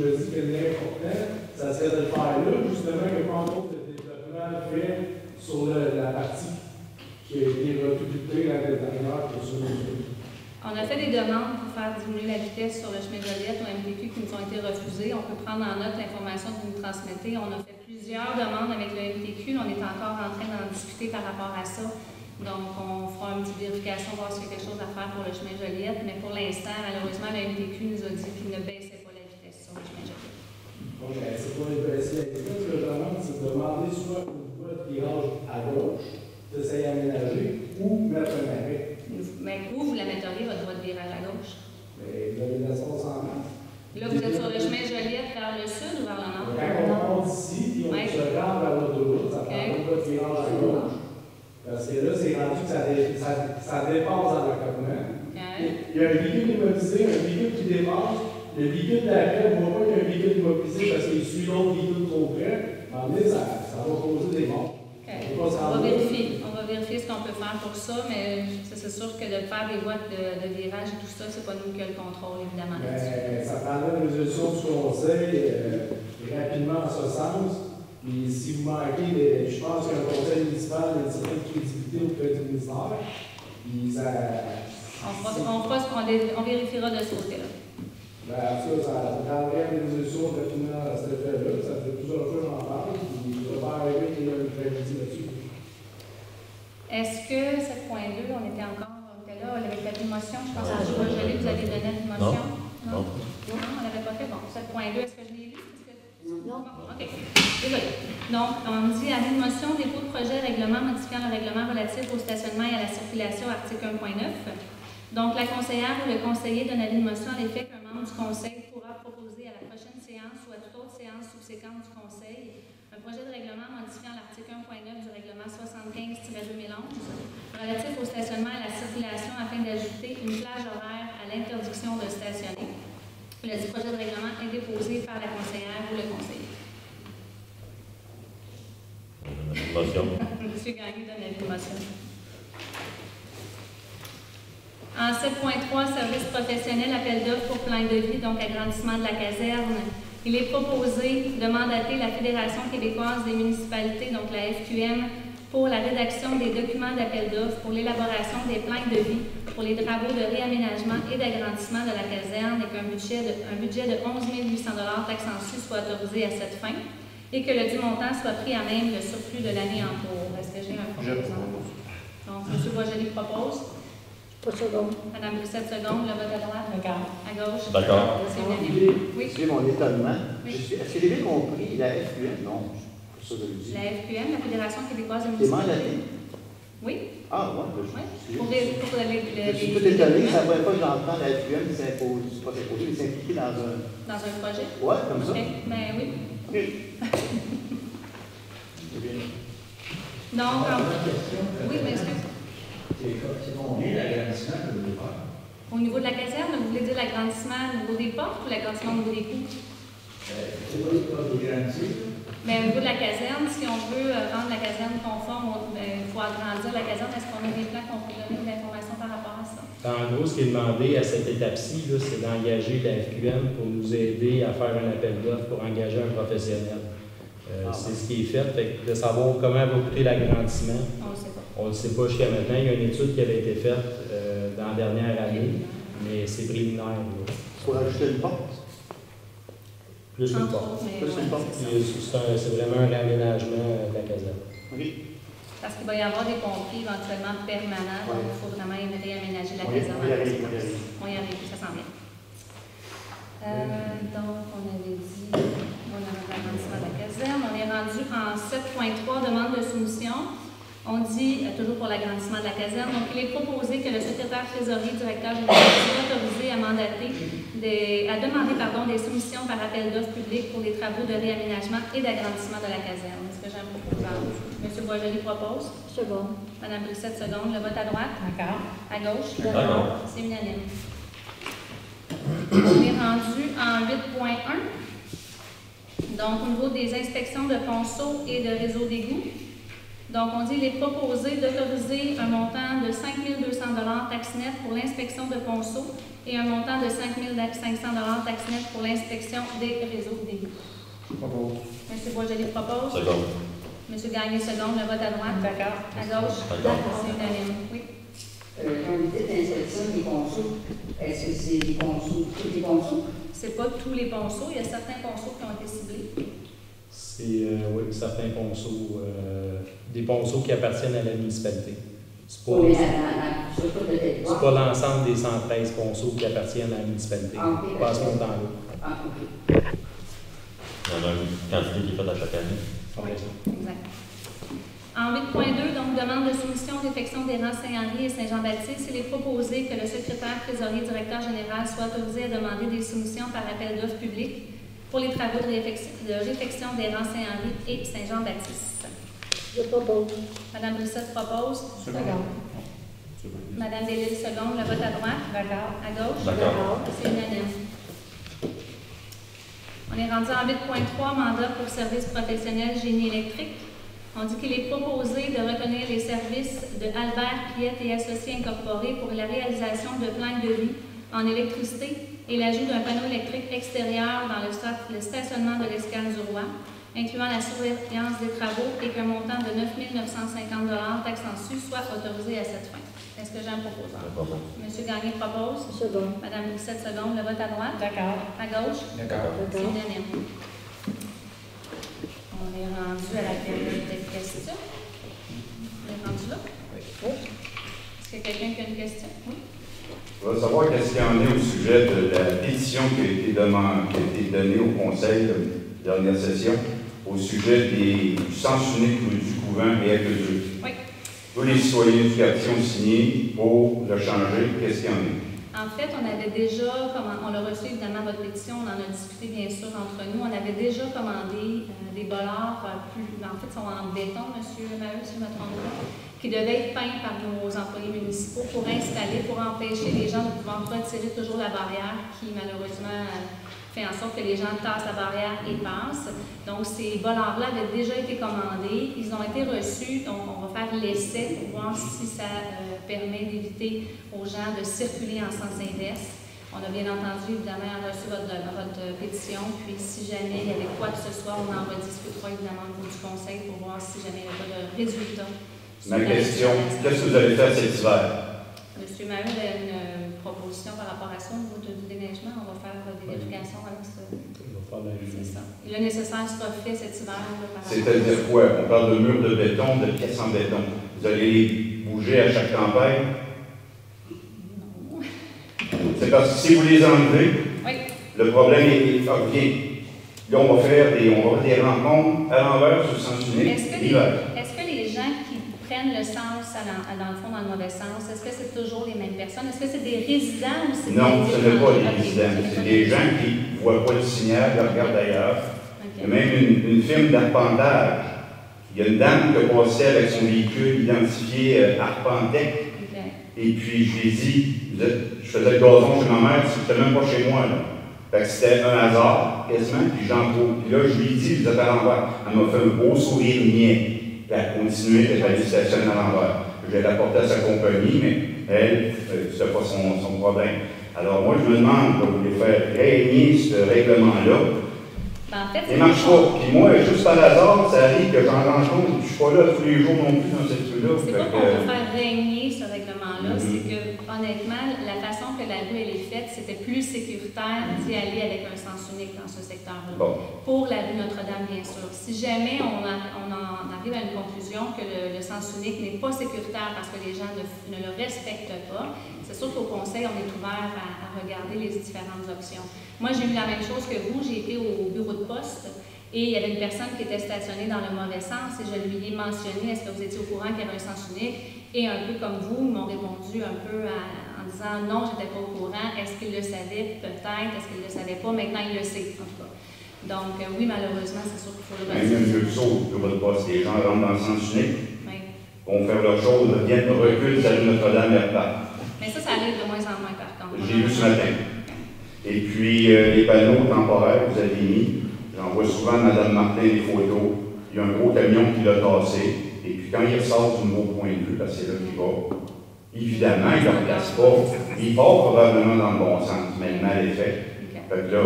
me dis que l'important, ça serait de le faire là, justement, que pas encore de développement fait sur la partie qui a été recultée à l'intérieur pour ça. On a fait des demandes pour faire diminuer la vitesse sur le chemin Joliette au MTQ qui nous ont été refusées. On peut prendre en note l'information que vous nous transmettez. On a fait plusieurs demandes avec le MTQ. On est encore en train d'en discuter par rapport à ça. Donc, on fera une petite vérification, voir s'il y a quelque chose à faire pour le chemin Joliette. Mais pour l'instant, malheureusement, le MTQ nous a dit qu'il ne baissait pas la vitesse sur le chemin Joliette. OK, c'est pas les baisser la vitesse. Ce que je demande, c'est de demander soit une voie de virage à gauche, d'essayer d'aménager, ou mettre un arrêt. Mais où vous la metteriez, votre voie de virage à gauche? Mais vous avez l'espace en main. Là, vous êtes sur le chemin Joliette vers le sud ou vers le nord? Quand on part d'ici, puis on se rend vers l'autoroute, ça prend une voie de virage à gauche. Parce que là, c'est rendu que ça dépasse dans l'accotement. Il y a un véhicule immobilisé, un véhicule qui dépasse. Le véhicule d'après, on ne voit pas qu'il y a un véhicule immobilisé parce qu'il suit l'autre véhicule trop près. En fait, ça va causer des morts. On va vérifier ce qu'on peut faire pour ça, mais c'est sûr que de faire des voies de virage et tout ça, c'est pas nous qui le contrôle, évidemment. Ça prendrait une résolution du conseil rapidement en ce sens. Puis si vous manquez, je pense qu'un conseil municipal a une certaine crédibilité auprès du ministère. Puis ça. On vérifiera de ce côté-là. Ça prendrait une résolution rapidement à cet effet-là. Ça fait plusieurs fois que j'en parle. Puis je vais pas arriver qu'il y ait une crédibilité là-dessus. Est-ce que 7.2, on était là avec la motion, je pense que vous avez donné une motion? Non, on n'avait pas fait. Bon, 7.2, est-ce que je l'ai lu? Non. OK. Désolé. Donc, on dit à motion, dépôt de projet règlement modifiant le règlement relatif au stationnement et à la circulation, article 1.9. Donc, la conseillère ou le conseiller donne avis de motion à l'effet qu'un membre du conseil pourra proposer à la prochaine séance ou à toute autre séance subséquente du conseil un projet de règlement modifiant l'article 1.9 du règlement 75-2011 relatif au stationnement et à la circulation afin d'ajouter une plage horaire à l'interdiction de stationner. Le dit projet de règlement est déposé par la conseillère ou le conseiller. Motion. Monsieur Gagné donne l'avis de motion. En 7.3, service professionnel, appel d'offres pour plan de vie, donc agrandissement de la caserne. Il est proposé de mandater la Fédération québécoise des municipalités, donc la FQM, pour la rédaction des documents d'appel d'offres pour l'élaboration des plans de vie pour les travaux de réaménagement et d'agrandissement de la caserne et qu'un budget de 11 800 $ taxes en sus soit autorisé à cette fin et que le dit montant soit pris à même le surplus de l'année en cours. Est-ce que j'ai un proposant? Donc, M. Boisjoli propose. Pas seconde. Madame Brissette, seconde. Le vote à droite. D'accord. À gauche. D'accord. C'est unanime. Oui. Excusez mon étonnement. Oui. Est-ce que j'ai bien compris la FQM? Non, c'est ça que je le dis. La FQM, la Fédération québécoise des C'est municipalités. mandaté? Oui. Ah, ouais. Oui. Pour Je suis tout étonné, ça ne voit pas que j'entends la FQM s'impose, pas s'imposer, mais s'impliquer dans un. Dans un projet? Ouais, comme ça. OK. Ben oui. OK. C'est bien. Donc, oui, mais est-ce que. C'est combien l'agrandissement que vous voulez faire? Au niveau de la caserne, vous voulez dire l'agrandissement au niveau des portes ou l'agrandissement au niveau des coûts? C'est pas le cas de grandir. Bien, au niveau de la caserne, si on veut rendre la caserne conforme, il faut agrandir la caserne. Est-ce qu'on a des plans qu'on peut donner de l'information par rapport à ça? En gros, ce qui est demandé à cette étape-ci, c'est d'engager la FQM pour nous aider à faire un appel d'offres pour engager un professionnel. C'est ce qui est fait. De savoir comment va coûter l'agrandissement. On ne le sait pas. On ne le sait pas jusqu'à maintenant. Il y a une étude qui avait été faite dans la dernière année, mais c'est préliminaire. Pour ajouter une porte? Plus une porte. Plus une porte. C'est vraiment un réaménagement de la caserne. Oui. Parce qu'il va y avoir des pompiers éventuellement permanents, donc il faut vraiment réaménager la caserne. On y arrive. On y arrive, ça s'en vient. Donc, on avait dit, on a l'agrandissement de la caserne. On est rendu en 7.3, demande de soumission. On dit, toujours pour l'agrandissement de la caserne, donc il est proposé que le secrétaire trésorier, directeur général, soit autorisé à demander des soumissions par appel d'offres publiques pour les travaux de réaménagement et d'agrandissement de la caserne. Est-ce que j'ai un proposant? M. Boisjoli propose. Seconde. Mme Brissette, seconde. Le vote à droite. D'accord. À gauche. D'accord. C'est unanime. On est rendu en 8.1. Donc, au niveau des inspections de ponceaux et de réseaux d'égouts, Donc, on dit qu'il est proposé d'autoriser un montant de 5 200 $ taxe nette pour l'inspection de ponceau et un montant de 5 500 $ taxe nette pour l'inspection des réseaux d'égouts. M. Boisjoli propose. Seconde. M. Gagné seconde. Le vote à droite. D'accord. À gauche. D'accord. C'est unanime. Oui. Quand vous dites inspection des ponceaux, est-ce que c'est des ponceaux, tous les ponceaux? C'est pas tous les ponceaux. Il y a certains ponceaux qui ont été ciblés. C'est oui, certains ponceaux, des ponceaux qui appartiennent à la municipalité. C'est pas, Oui, surtout le territoire. c'est pas l'ensemble des 113 ponceaux qui appartiennent à la municipalité. Ah, ok, Pas à ce d'accord. montant-là. Ah, ok. Il y en a une quantité qui est faite à chaque année. Oui, exact. En 8.2, donc, demande de soumission d'éfection des rangs Saint-Henri et Saint-Jean-Baptiste, il est proposé que le secrétaire, trésorier, directeur général soit autorisé à demander des soumissions par appel d'offres publiques pour les travaux de réfection des rangs Saint-Henri et Saint-Jean-Baptiste. Je propose. Madame Brissette propose. Seconde. Madame Delisle seconde. Le vote à droite. D'accord. À gauche. D'accord. C'est unanime. On est rendu en 8.3, mandat pour services professionnels génie électrique. On dit qu'il est proposé de reconnaître les services de Albert Piette et Associés Incorporés pour la réalisation de plans de vie en électricité et l'ajout d'un panneau électrique extérieur dans le stationnement de l'escale du Roi, incluant la surveillance des travaux et qu'un montant de 9 950 $ taxe en sus soit autorisé à cette fin. Est-ce que j'ai un proposeur? M. Gagné propose. Seconde. Mme Brissette seconde. Le vote à droite. D'accord. À gauche. D'accord. C'est unanime. On est rendu à la période des questions. On est rendu là? Oui. Est-ce qu'il y a quelqu'un qui a une question? Oui. Je voudrais savoir qu'est-ce qu'il y en est au sujet de la pétition qui a été donnée au Conseil de la dernière session au sujet du sens unique du couvent et aqueduc. Oui. Tous les citoyens du quartier ont signé pour le changer. Qu'est-ce qu'il y en a? En fait, on avait déjà, on l'a reçu évidemment votre pétition, on en a discuté bien sûr entre nous, on avait déjà commandé des bollards plus, en fait, ils sont en béton, M. Maheu, si je ne me trompe pas, qui devaient être peints par nos employés municipaux pour installer, pour empêcher les gens de pouvoir retirer toujours la barrière qui malheureusement fait en sorte que les gens tassent la barrière et passent. Donc, ces bollards-là avaient déjà été commandés, ils ont été reçus, donc on va faire l'essai pour voir si ça permet d'éviter aux gens de circuler en sens inverse. On a bien entendu, évidemment, reçu votre pétition, puis si jamais il y avait quoi que ce soit, on en rediscutera évidemment au niveau du conseil pour voir si jamais il n'y a pas de résultat. Ma question, qu'est-ce que vous allez faire cet hiver? M. Maheu a une proposition par rapport à ça au niveau du déneigement. On va faire des vérifications avec ça. C'est ça. Et le nécessaire sera fait cet hiver. C'est-à-dire quoi? On parle de murs de béton, de pièces en béton. Vous allez les bouger à chaque tempête? Non. C'est parce que si vous les enlevez, oui. Le problème est OK. Là, on va faire des rencontres à l'envers sur le sens unique l'hiver. Est-ce que les gens qui prennent le sens, dans le fond, dans le mauvais sens, est-ce que c'est toujours les mêmes personnes? Est-ce que c'est des résidents ou c'est des Non, ce n'est pas des étrangers? résidents. C'est des gens qui ne voient pas le signal, qui regardent ailleurs. Okay. Il y a même une firme d'arpentage. Il y a une dame qui a passé avec son véhicule identifié Arpentec. Okay. Et puis, je lui ai dit, je faisais le gazon chez ma mère, c'était même pas chez moi, là. Fait que c'était un hasard, quasiment, puis j'en trouve. Puis là, je lui ai dit, vous êtes à l'envers. Elle m'a fait un beau sourire niais. Puis elle a continué, elle allait stationner à l'envers. Je l'ai apporté à sa compagnie, mais elle, c'était pas son problème. Alors moi, je me demande, vous voulez faire régner ce règlement-là. En fait, il ne marche pas. Puis moi, juste par hasard, ça arrive que j'en rencontre. Je ne suis pas là tous les jours non plus dans cette rue-là. C'est pas qu'on veut faire régner ce règlement-là, c'est que, honnêtement, la façon que la rue elle est faite, c'était plus sécuritaire d'y aller avec un sens unique dans ce secteur-là. Bon. Pour la rue Notre-Dame, bien sûr. Si jamais on en arrive à une conclusion que le sens unique n'est pas sécuritaire parce que les gens ne le respectent pas, c'est sûr qu'au conseil, on est ouvert à regarder les différentes options. Moi, j'ai eu la même chose que vous. J'ai été au bureau de poste et il y avait une personne qui était stationnée dans le mauvais sens et je lui ai mentionné, est-ce que vous étiez au courant qu'il y avait un sens unique? Et un peu comme vous, ils m'ont répondu un peu en disant non, je n'étais pas au courant. Est-ce qu'il le savait? Peut-être. Est-ce qu'il ne le savait pas? Maintenant, il le sait, en tout cas. Donc, oui, malheureusement, c'est sûr qu'il faut le même un vieux saut, au bureau de poste, les gens rentrent dans le sens unique, vont faire leur chose, viennent, reculent, salut Notre-Dame et repartent. Mais ça arrive de moins en moins, par contre. J'ai vu ce matin. Et puis, les panneaux temporaires que vous avez mis, j'en vois souvent Mme Martin des photos. Il y a un gros camion qui l'a tassé. Et puis quand il ressort du nouveau point de vue, parce que c'est là qu'il va, évidemment, il ne le replace pas. Il part probablement dans le bon sens, mais le mal est fait. Fait que là,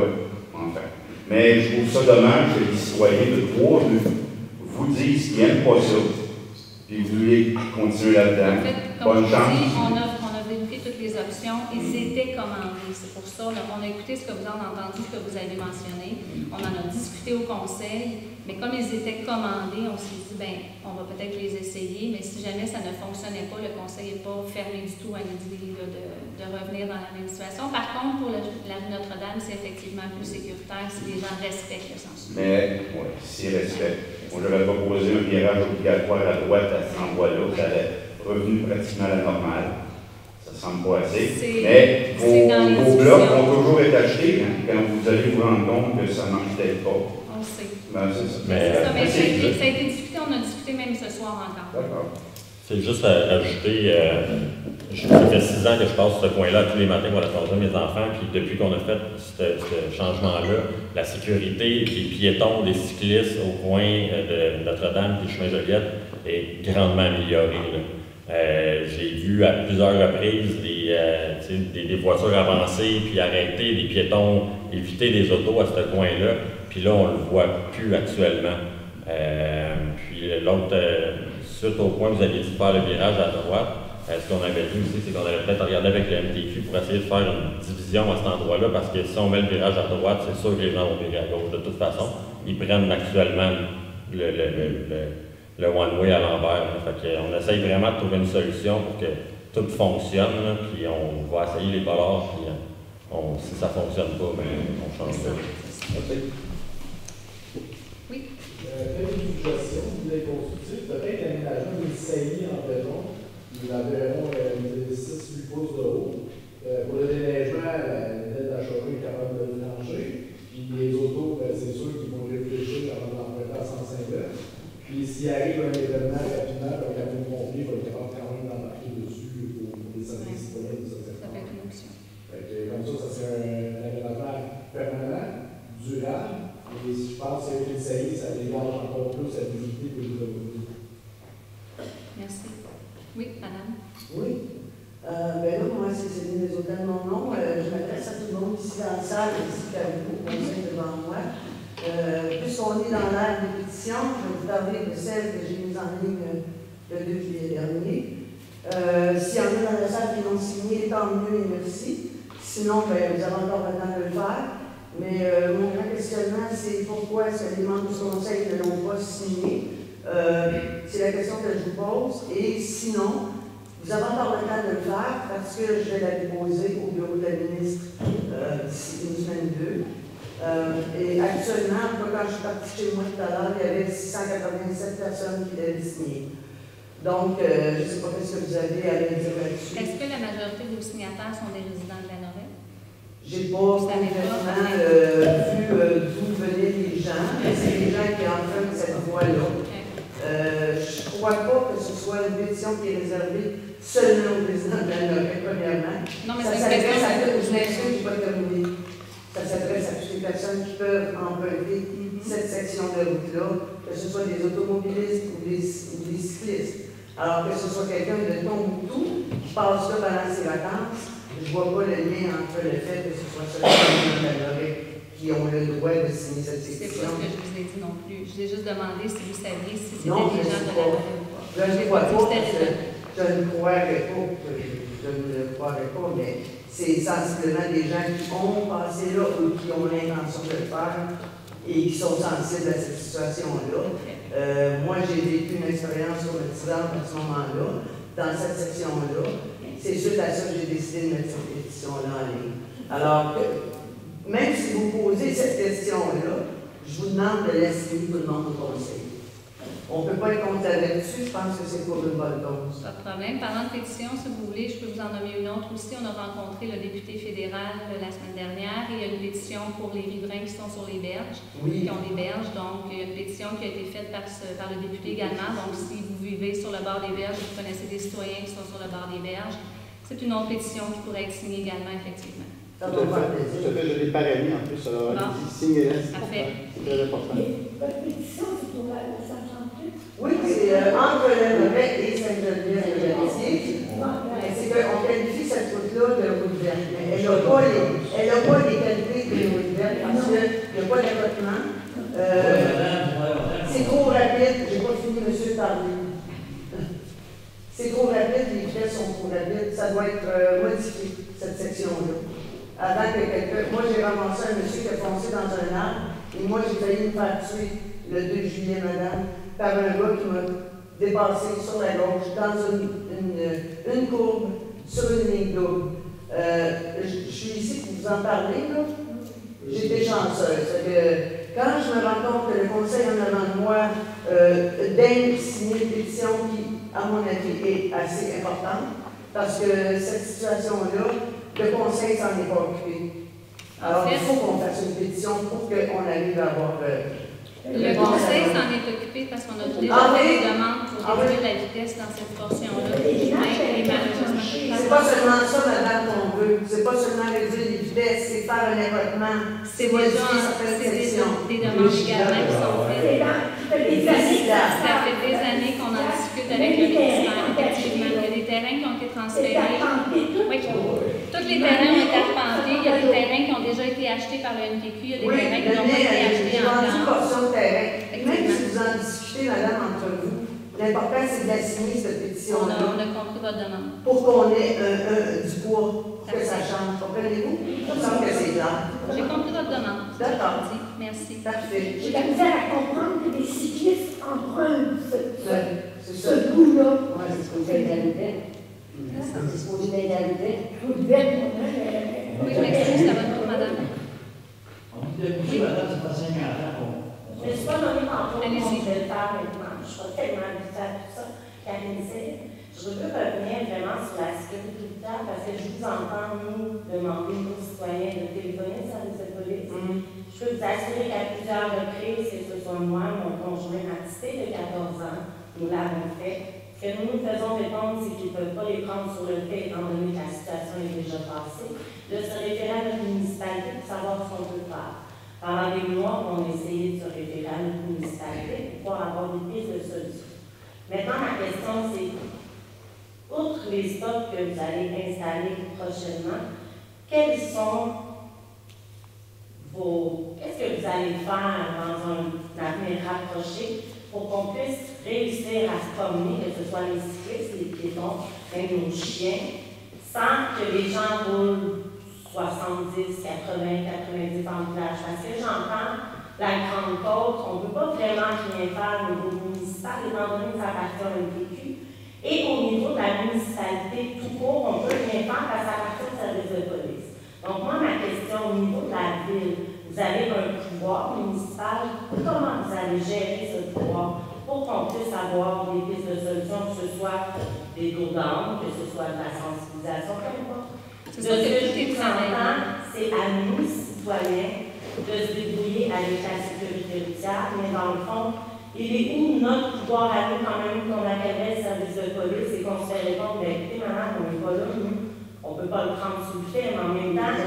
enfin. Mais je trouve ça dommage que les citoyens de Trois-Rues vous disent qu'ils n'aiment pas ça, puis vous voulez continuer là-dedans. En fait, comme bonne je chance. dis, on a vérifié toutes les options. Ils étaient commandés. C'est pour ça, on a écouté ce que vous avez entendu, ce que vous avez mentionné. On en a discuté au conseil. Mais comme ils étaient commandés, on s'est dit, ben, on va peut-être les essayer. Mais si jamais ça ne fonctionnait pas, le conseil n'est pas fermé du tout à l'idée de revenir dans la même situation. Par contre, pour la rue Notre-Dame, c'est effectivement plus sécuritaire si les gens respectent le sens. Mais, oui, s'ils respectent. Moi, j'avais proposé un virage obligatoire à droite à cet endroit-là, ça allait revenu pratiquement à la normale. Ça ne semble pas assez. Mais vos blocs ont toujours été achetés quand vous allez vous rendre compte que ça ne marche peut-être pas. On le sait. Ben, c'est ça. Mais ça a été discuté, on a discuté même ce soir encore. D'accord. C'est juste à ajouter, ça fait 6 ans que je passe ce coin-là tous les matins pour la conduire mes enfants, puis depuis qu'on a fait ce changement-là, la sécurité des piétons, des cyclistes au coin de Notre-Dame et du chemin Joliette est grandement améliorée. J'ai vu à plusieurs reprises des voitures avancer puis arrêter, des piétons éviter des autos à ce coin-là, puis là on le voit plus actuellement. Puis l'autre, suite au point où vous aviez dit de faire le virage à droite, ce qu'on avait dit aussi, c'est qu'on allait peut-être regarder avec le MTQ pour essayer de faire une division à cet endroit-là, parce que si on met le virage à droite, c'est sûr que les gens vont virer à gauche de toute façon. Ils prennent actuellement le one-way à l'envers. On essaye vraiment de trouver une solution pour que tout fonctionne, là, puis on va essayer les polars, puis si ça ne fonctionne pas, ben, on change de. Oui. Peut-être une suggestion, vous avez construit, peut-être l'aménagement d'une saillie en béton, d'environ 6-8 pouces de haut. Pour le déneigement, l'aide d'achat est capable de le trancher. Puis les autos, c'est sûr qu'ils vont réfléchir avant de l'emprunter à 105 heures. Puis s'il arrive un événement rapidement, le camion pompier va être capable quand même d'embarquer dessus pour les services citoyens de cette Ça peut être une option. Comme ça serait un aménagement permanent, durable. Et je pense qu'avec une saillie, ça dégage encore plus la visibilité que vous avez. Merci. Oui, madame. Oui. Ben là, moi, c'est Céline Desautels, mon nom. Je m'adresse à tout le monde ici dans la salle, ainsi qu'à vous, au conseil devant moi. Puisqu'on est dans l'ère des pétitions, je vais vous parler de celle que j'ai mise en ligne le 2 juillet dernier. S'il y en a dans la salle qui l'ont signée, tant mieux et merci. Sinon, ben, vous avez encore le temps de le faire. Mais mon grand questionnement, c'est pourquoi est-ce que les membres du conseil ne l'ont pas signé? C'est la question que je vous pose. Et sinon, vous avez encore le temps de le faire parce que je vais la déposer au bureau de la ministre d'ici une semaine ou deux. Et actuellement, quand je suis partie chez moi tout à l'heure, il y avait 687 personnes qui l'avaient signé. Donc, je ne sais pas ce que vous avez à me dire là-dessus. Est-ce que la majorité de vos signataires sont des résidents de la Norette? J'ai pas complètement vu d'où venaient les gens, mais c'est les gens qui empruntent cette voie-là. Je ne crois pas que ce soit une pétition qui est réservée seulement aux résidents de la Norette, premièrement. Non, mais ça c'est une question s'adresse à toutes les personnes qui peuvent terminer. Ça s'adresse à toutes les personnes qui peuvent emprunter cette section de route-là, que ce soit des automobilistes ou des cyclistes. Alors que ce soit quelqu'un de Tombouctou qui passe là pendant ses vacances, je ne vois pas le lien entre le fait que ce soit seulement les gens de la Norette qui ont le droit de signer cette C'est pétition. pas ce que je vous ai dit non plus. Je vous ai juste demandé si vous saviez si c'était Non, des gens de la Norette ou pas. Je ne crois pas, je ne croirais pas, je ne le croirais pas, mais c'est sensiblement des gens qui ont passé là ou qui ont l'intention de le faire et qui sont sensibles à cette situation-là. Moi, j'ai vécu une expérience traumatisante à ce moment-là, dans cette section-là. C'est suite à ça que j'ai décidé de mettre cette pétition-là en ligne. Alors, même si vous posez cette question-là, je vous demande de laisser tout le monde au conseil. On ne peut pas être contre là-dessus, je pense que c'est pour une bonne cause. Pas de problème. Parlant de pétition, si vous voulez, je peux vous en nommer une autre aussi. On a rencontré le député fédéral la semaine dernière et il y a une pétition pour les riverains qui sont sur les berges, qui ont des berges. Donc, il y a une pétition qui a été faite par le député également. Donc, si vous vivez sur le bord des berges et vous connaissez des citoyens qui sont sur le bord des berges, c'est une autre pétition qui pourrait être signée également, effectivement. Ça va faire plaisir. Je l'ai parrainé en plus, alors signez-la. Parfait. C'est très important. Votre pétition, c'est pour la Saint-Jean-Truc? Oui, c'est entre la Lorette et Sainte-Geneviève-de-Béziers. C'est qu'on qualifie cette route-là de route verte. Mais elle n'a pas les qualités de route verte parce qu'il n'y a pas d'accotement. C'est trop rapide. Je n'ai pas fini, monsieur, de parler. C'est trop rapide, les vitesses sont trop rapides. Ça doit être modifié, cette section-là. Avant que quelqu'un. Moi, j'ai ramassé un monsieur qui a foncé dans un arbre et moi, j'ai failli me faire tuer le 2 juillet, madame, par un gars qui m'a dépassé sur la gauche dans une courbe sur une ligne double. Je suis ici pour vous en parler, là. J'étais chanceuse. Quand je me rends compte que le conseil en avant de moi daigne signer une pétition qui, à mon avis, est assez importante, parce que cette situation-là, le conseil s'en est pas occupé. Alors, il faut qu'on fasse une pétition pour qu'on arrive à avoir... Le conseil s'en est occupé parce qu'on a déjà fait des demandes pour réduire la vitesse dans cette portion-là. C'est pas seulement ça, madame, qu'on veut. C'est pas seulement réduire les vitesses, c'est faire un écoutement. C'est modifier certaines sections. Des demandes également qui sont faites. Ça fait des années qu'on en discute avec le ministère, effectivement. Il y a des terrains qui ont été transférés. Oui, tous les terrains ont été arpentés. Il y a des terrains qui ont déjà été achetés par le NTQ. Il y a des terrains qui n'ont pas été achetés en temps. Même si vous en discutez, madame, entre vous, l'important, c'est d'assigner cette pétition-là. On a compris votre demande. Pour qu'on ait du poids, pour que ça change. Comprenez-vous? Il me semble que c'est clair. J'ai compris votre demande. D'accord. Merci. Parfait. J'ai la misère à comprendre que les cyclistes empruntent ce ça. bout-là. Oui, c'est supposé être à l'hôtel. C'est supposé être à l'hôtel. Oui, je m'excuse, ça va trop, madame. On dit depuis, madame, c'est pas 50 ans. Je ne suis pas nommée tantôt pour le faire maintenant. Je suis tellement habituée à tout ça qu'à l'INSEE. Je veux revenir vraiment sur la sécurité routière parce que je vous entends, nous, demander aux citoyens de téléphoner au service de police. Je peux vous assurer qu'à plusieurs reprises, que ce soit moi, mon conjoint Matisté de 14 ans, nous l'avons fait. Ce que nous faisons répondre, c'est qu'ils ne peuvent pas les prendre sur le fait, étant donné que la situation est déjà passée, de se référer à notre municipalité pour savoir ce qu'on peut faire. Pendant des mois, on a essayé de se référer à notre municipalité pour pouvoir avoir des pistes de solutions. Maintenant, ma question, c'est, outre les stocks que vous allez installer prochainement, quels sont qu'est-ce que vous allez faire dans un avenir rapproché pour qu'on puisse réussir à se promener, que ce soit les cyclistes, les piétons, même nos chiens, sans que les gens roulent 70, 80, 90 en village. Parce que j'entends la Grande Côte, on ne peut pas vraiment rien faire au niveau municipal, étant donné que ça appartient à l'NTQ. Et au niveau de la municipalité, tout court, on ne peut rien faire parce que ça appartient au service de police. Donc, moi, ma question au niveau de la ville, vous avez un pouvoir municipal, comment vous allez gérer ce pouvoir pour qu'on puisse avoir des pistes de solution, que ce soit des dos d'âme, que ce soit de la sensibilisation, peu importe. De ce que je vous entends, c'est à nous, citoyens, de se débrouiller avec la sécurité routière, mais dans le fond, il est où notre pouvoir à nous, quand même, qu'on appellerait le service de police et qu'on se fait répondre, bien, écoutez, madame, on n'est pas là, nous. On ne peut pas le prendre sous le fait, mais en même temps,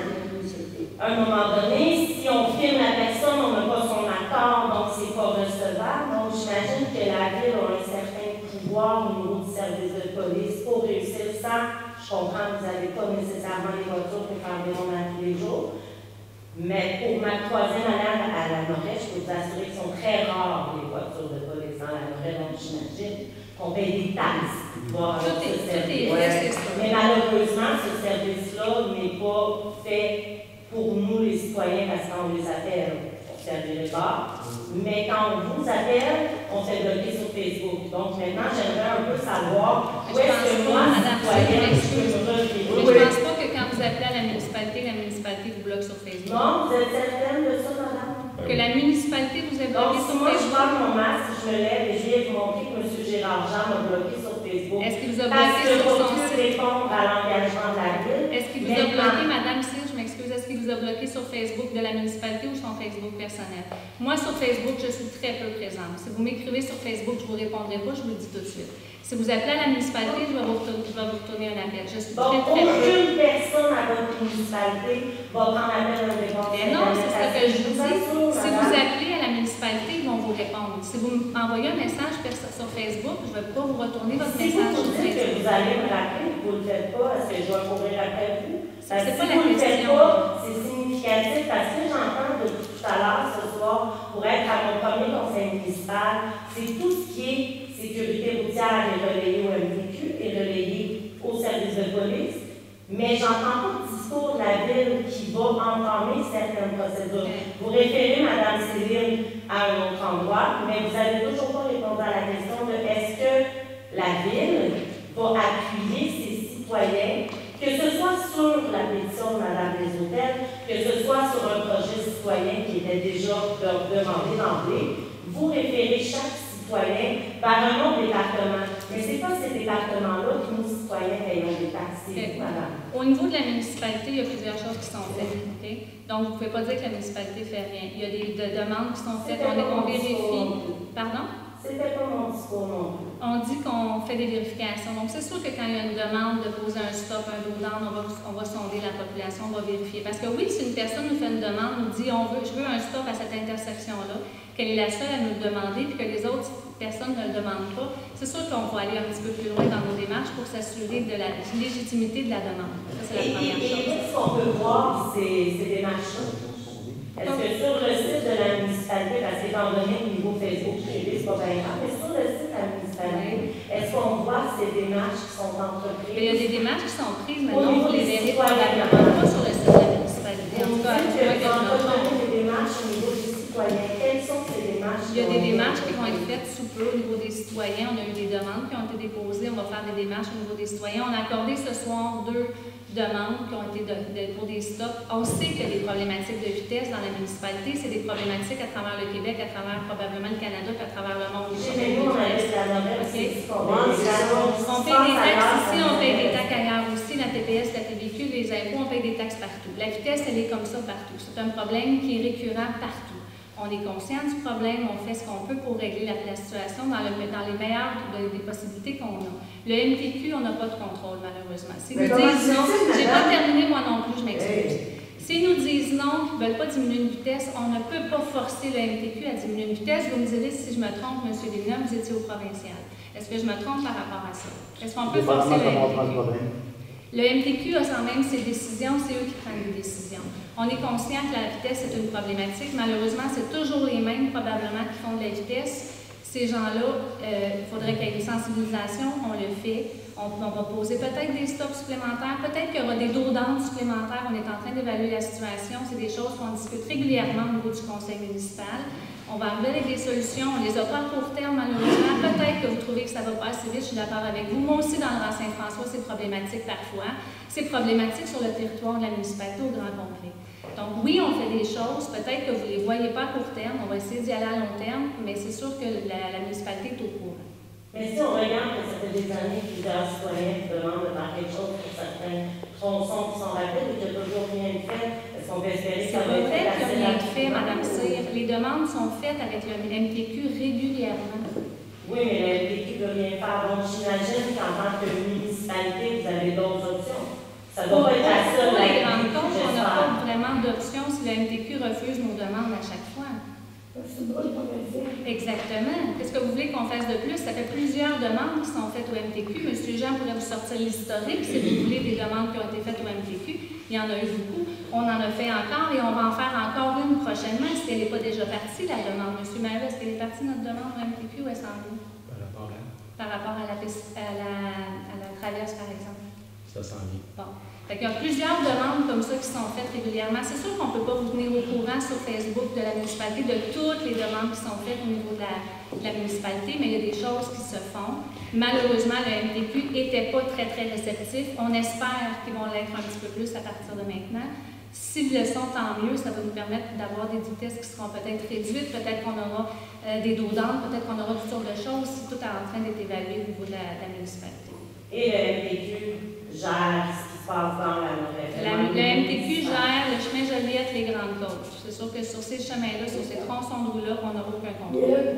à un moment donné, si on filme la personne, on n'a pas son accord, donc c'est pas recevable. Donc, j'imagine que la ville a un certain pouvoir au niveau du service de police pour réussir ça. Je comprends que vous n'avez pas nécessairement les voitures pour faire des rondes tous les jours. Mais pour ma troisième année à la Lorette, je peux vous assurer qu'ils sont très rares, les voitures de police dans la Lorette, donc j'imagine qu'on paye des taxes pour pouvoir avoir ce service. Mais malheureusement, ce service-là n'est pas fait pour nous, les citoyens, parce qu'on les appelle pour servir les bars. Mais quand on vous appelle, on s'est bloqué sur Facebook. Donc maintenant, j'aimerais un peu savoir où est-ce que moi, citoyenne, je peux me revirer. Je ne pense pas que quand vous appelez à la municipalité vous bloque sur Facebook. Non, vous êtes certaine de ça, madame? Que la municipalité vous a bloqué sur Facebook? Donc, si moi, je prends mon masque, je me lève et je viens vous montrer que M. Gérard Jean m'a bloqué sur Facebook. Est-ce qu'il vous a bloqué sur son site? Répondre à l'engagement de la ville. Est-ce qu'il vous a bloqué, Madame Cyr, je m'excuse, est-ce qu'il vous a bloqué sur Facebook de la municipalité ou son Facebook personnel? Moi, sur Facebook, je suis très peu présente. Si vous m'écrivez sur Facebook, je ne vous répondrai pas, je vous le dis tout de suite. Si vous appelez à la municipalité, je vais vous retourner un appel. Je suis donc, très peu. Aucune personne à votre municipalité va prendre l'appel de répondre. Mais non, c'est ce que je vous dis. Si vous appelez à la municipalité, ils vont vous répondre. Si vous vous m'envoyez un message sur Facebook, je ne vais pas vous retourner votre Si message vous sur dites que Facebook. vous allez me rappeler, vous ne le faites pas, est-ce que je vais courir après vous? Parce que C'est pas si la vous ne le faites question. pas, c'est significatif parce que j'entends depuis tout à l'heure ce soir, pour être à mon premier conseil municipal, c'est tout ce qui est sécurité routière est relayé au MTQ, est relayé au service de police, mais j'entends pas de discours de la ville qui va entamer certaines procédures. Vous référez, Mme Céline, à un autre endroit, mais vous n'avez toujours pas répondu à la question de est-ce que la ville va appuyer ses citoyens, que ce soit sur la pétition de Mme Desautels, que ce soit sur un projet citoyen qui était déjà demandé d'emblée, vous référez chaque citoyen par un autre département. Mais ce n'est pas ces départements-là que nos citoyens payons des taxes, c'est vous, madame. Au niveau de la municipalité, il y a plusieurs choses qui sont faites. Okay? Donc, vous ne pouvez pas dire que la municipalité ne fait rien. Il y a des demandes qui sont faites, on vérifie. Pardon? C'était pas mon discours non plus. On dit qu'on fait des vérifications. Donc, c'est sûr que quand il y a une demande de poser un stop, un dos down, on va sonder la population, on va vérifier. Parce que oui, si une personne nous fait une demande, nous dit je veux un stop à cette intersection-là, qu'elle est la seule à nous le demander, puis que les autres personnes ne le demandent pas, c'est sûr qu'on va aller un petit peu plus loin dans nos démarches pour s'assurer de la légitimité de la demande. Ça, c'est la première chose. Et est-ce qu'on peut voir ces démarches-là? Est-ce que sur le site de la municipalité, parce qu'étant donné au niveau Facebook, c'est pas bien grave, mais sur le site de la municipalité, est-ce qu'on voit ces démarches qui sont entreprises? Il y a des démarches qui sont prises, mais non, vous les verrez probablement pas sur le site de la municipalité. En tout cas, des démarches au niveau des citoyens. Quelles sont ces démarches? Il y a des démarches qui vont être faites sous peu au niveau des citoyens. On a eu des demandes qui ont été déposées. On va faire des démarches au niveau des citoyens. On a accordé ce soir 2 demandes qui ont été pour des stops. On sait qu'il y a des problématiques de vitesse dans la municipalité. C'est des problématiques à travers le Québec, à travers probablement le Canada, puis à travers le monde. On paye des taxes ici, on paye des taxes ailleurs aussi. La TPS, la TVQ, les impôts, on paye des taxes partout. La vitesse, elle est comme ça partout. C'est un problème qui est récurrent partout. On est conscient du problème, on fait ce qu'on peut pour régler la situation dans les meilleures des possibilités qu'on a. Le MTQ, on n'a pas de contrôle, malheureusement. S'ils nous disent non, j'ai pas terminé moi non plus, je m'excuse. S'ils nous disent non, qu'ils ne veulent pas diminuer une vitesse, on ne peut pas forcer le MTQ à diminuer une vitesse. Vous me direz si je me trompe, M. Villeneuve, vous étiez au provincial. Est-ce que je me trompe par rapport à ça? Est-ce qu'on peut forcer le MTQ? Le MTQ a quand même ses décisions, c'est eux qui prennent les décisions. On est conscient que la vitesse est une problématique. Malheureusement, c'est toujours les mêmes probablement qui font de la vitesse. Ces gens-là, il faudrait qu'il y ait une sensibilisation, on le fait. On va poser peut-être des stops supplémentaires, peut-être qu'il y aura des dos d'âne supplémentaires. On est en train d'évaluer la situation. C'est des choses qu'on discute régulièrement au niveau du conseil municipal. On va arriver avec des solutions. On les a pas à court terme, malheureusement. Peut-être que vous trouvez que ça va pas assez vite, je suis d'accord avec vous. Moi aussi, dans le Grand Saint-François, c'est problématique parfois. C'est problématique sur le territoire de la municipalité au grand complet. Donc oui, on fait des choses. Peut-être que vous ne les voyez pas à court terme. On va essayer d'y aller à long terme, mais c'est sûr que la municipalité est au courant. Mais si on regarde que ça fait des années que plusieurs citoyens qui demandent de faire quelque chose pour certains tronçons qui sont rapides et qu'il n'y a toujours rien de fait, est-ce qu'on peut espérer que ça va être fait qu'il n'y a rien de fait, rapidement? Mme Cyr. Les demandes sont faites avec le MTQ régulièrement. Oui, mais le MTQ ne peut rien faire. Donc j'imagine qu'en tant que municipalité, vous avez d'autres options. Ça doit pas être la seule. Pour les grandes comptes, on n'a pas vraiment d'option si le MTQ refuse nos demandes à chaque fois. Exactement. Qu'est-ce que vous voulez qu'on fasse de plus? Ça fait plusieurs demandes qui sont faites au MTQ. Monsieur Jean pourrait vous sortir l'historique si vous voulez des demandes qui ont été faites au MTQ. Il y en a eu beaucoup. On en a fait encore et on va en faire encore une prochainement. Est-ce qu'elle n'est pas déjà partie, la demande? Monsieur Maire, est-ce qu'elle est partie, notre demande au MTQ, ou est-ce en ligne? Par rapport à la traverse, par exemple. Ça s'en vient. Bon. Fait qu'il y a plusieurs demandes comme ça qui sont faites régulièrement. C'est sûr qu'on ne peut pas vous tenir au courant sur Facebook de la municipalité de toutes les demandes qui sont faites au niveau de la municipalité, mais il y a des choses qui se font. Malheureusement, le MTQ n'était pas très réceptif. On espère qu'ils vont l'être un petit peu plus à partir de maintenant. S'ils le sont, tant mieux. Ça va nous permettre d'avoir des vitesses qui seront peut-être réduites. Peut-être qu'on aura des dos d'âne, peut-être qu'on aura toutes sortes de choses. Tout est en train d'être évalué au niveau de la municipalité. Et le MTQ gère ce qui se passe dans la Le MTQ gère le chemin Joliette, les Grandes Côtes. C'est sûr que sur ces chemins-là, sur ces tronçons de rue-là, on n'aura aucun contrôle.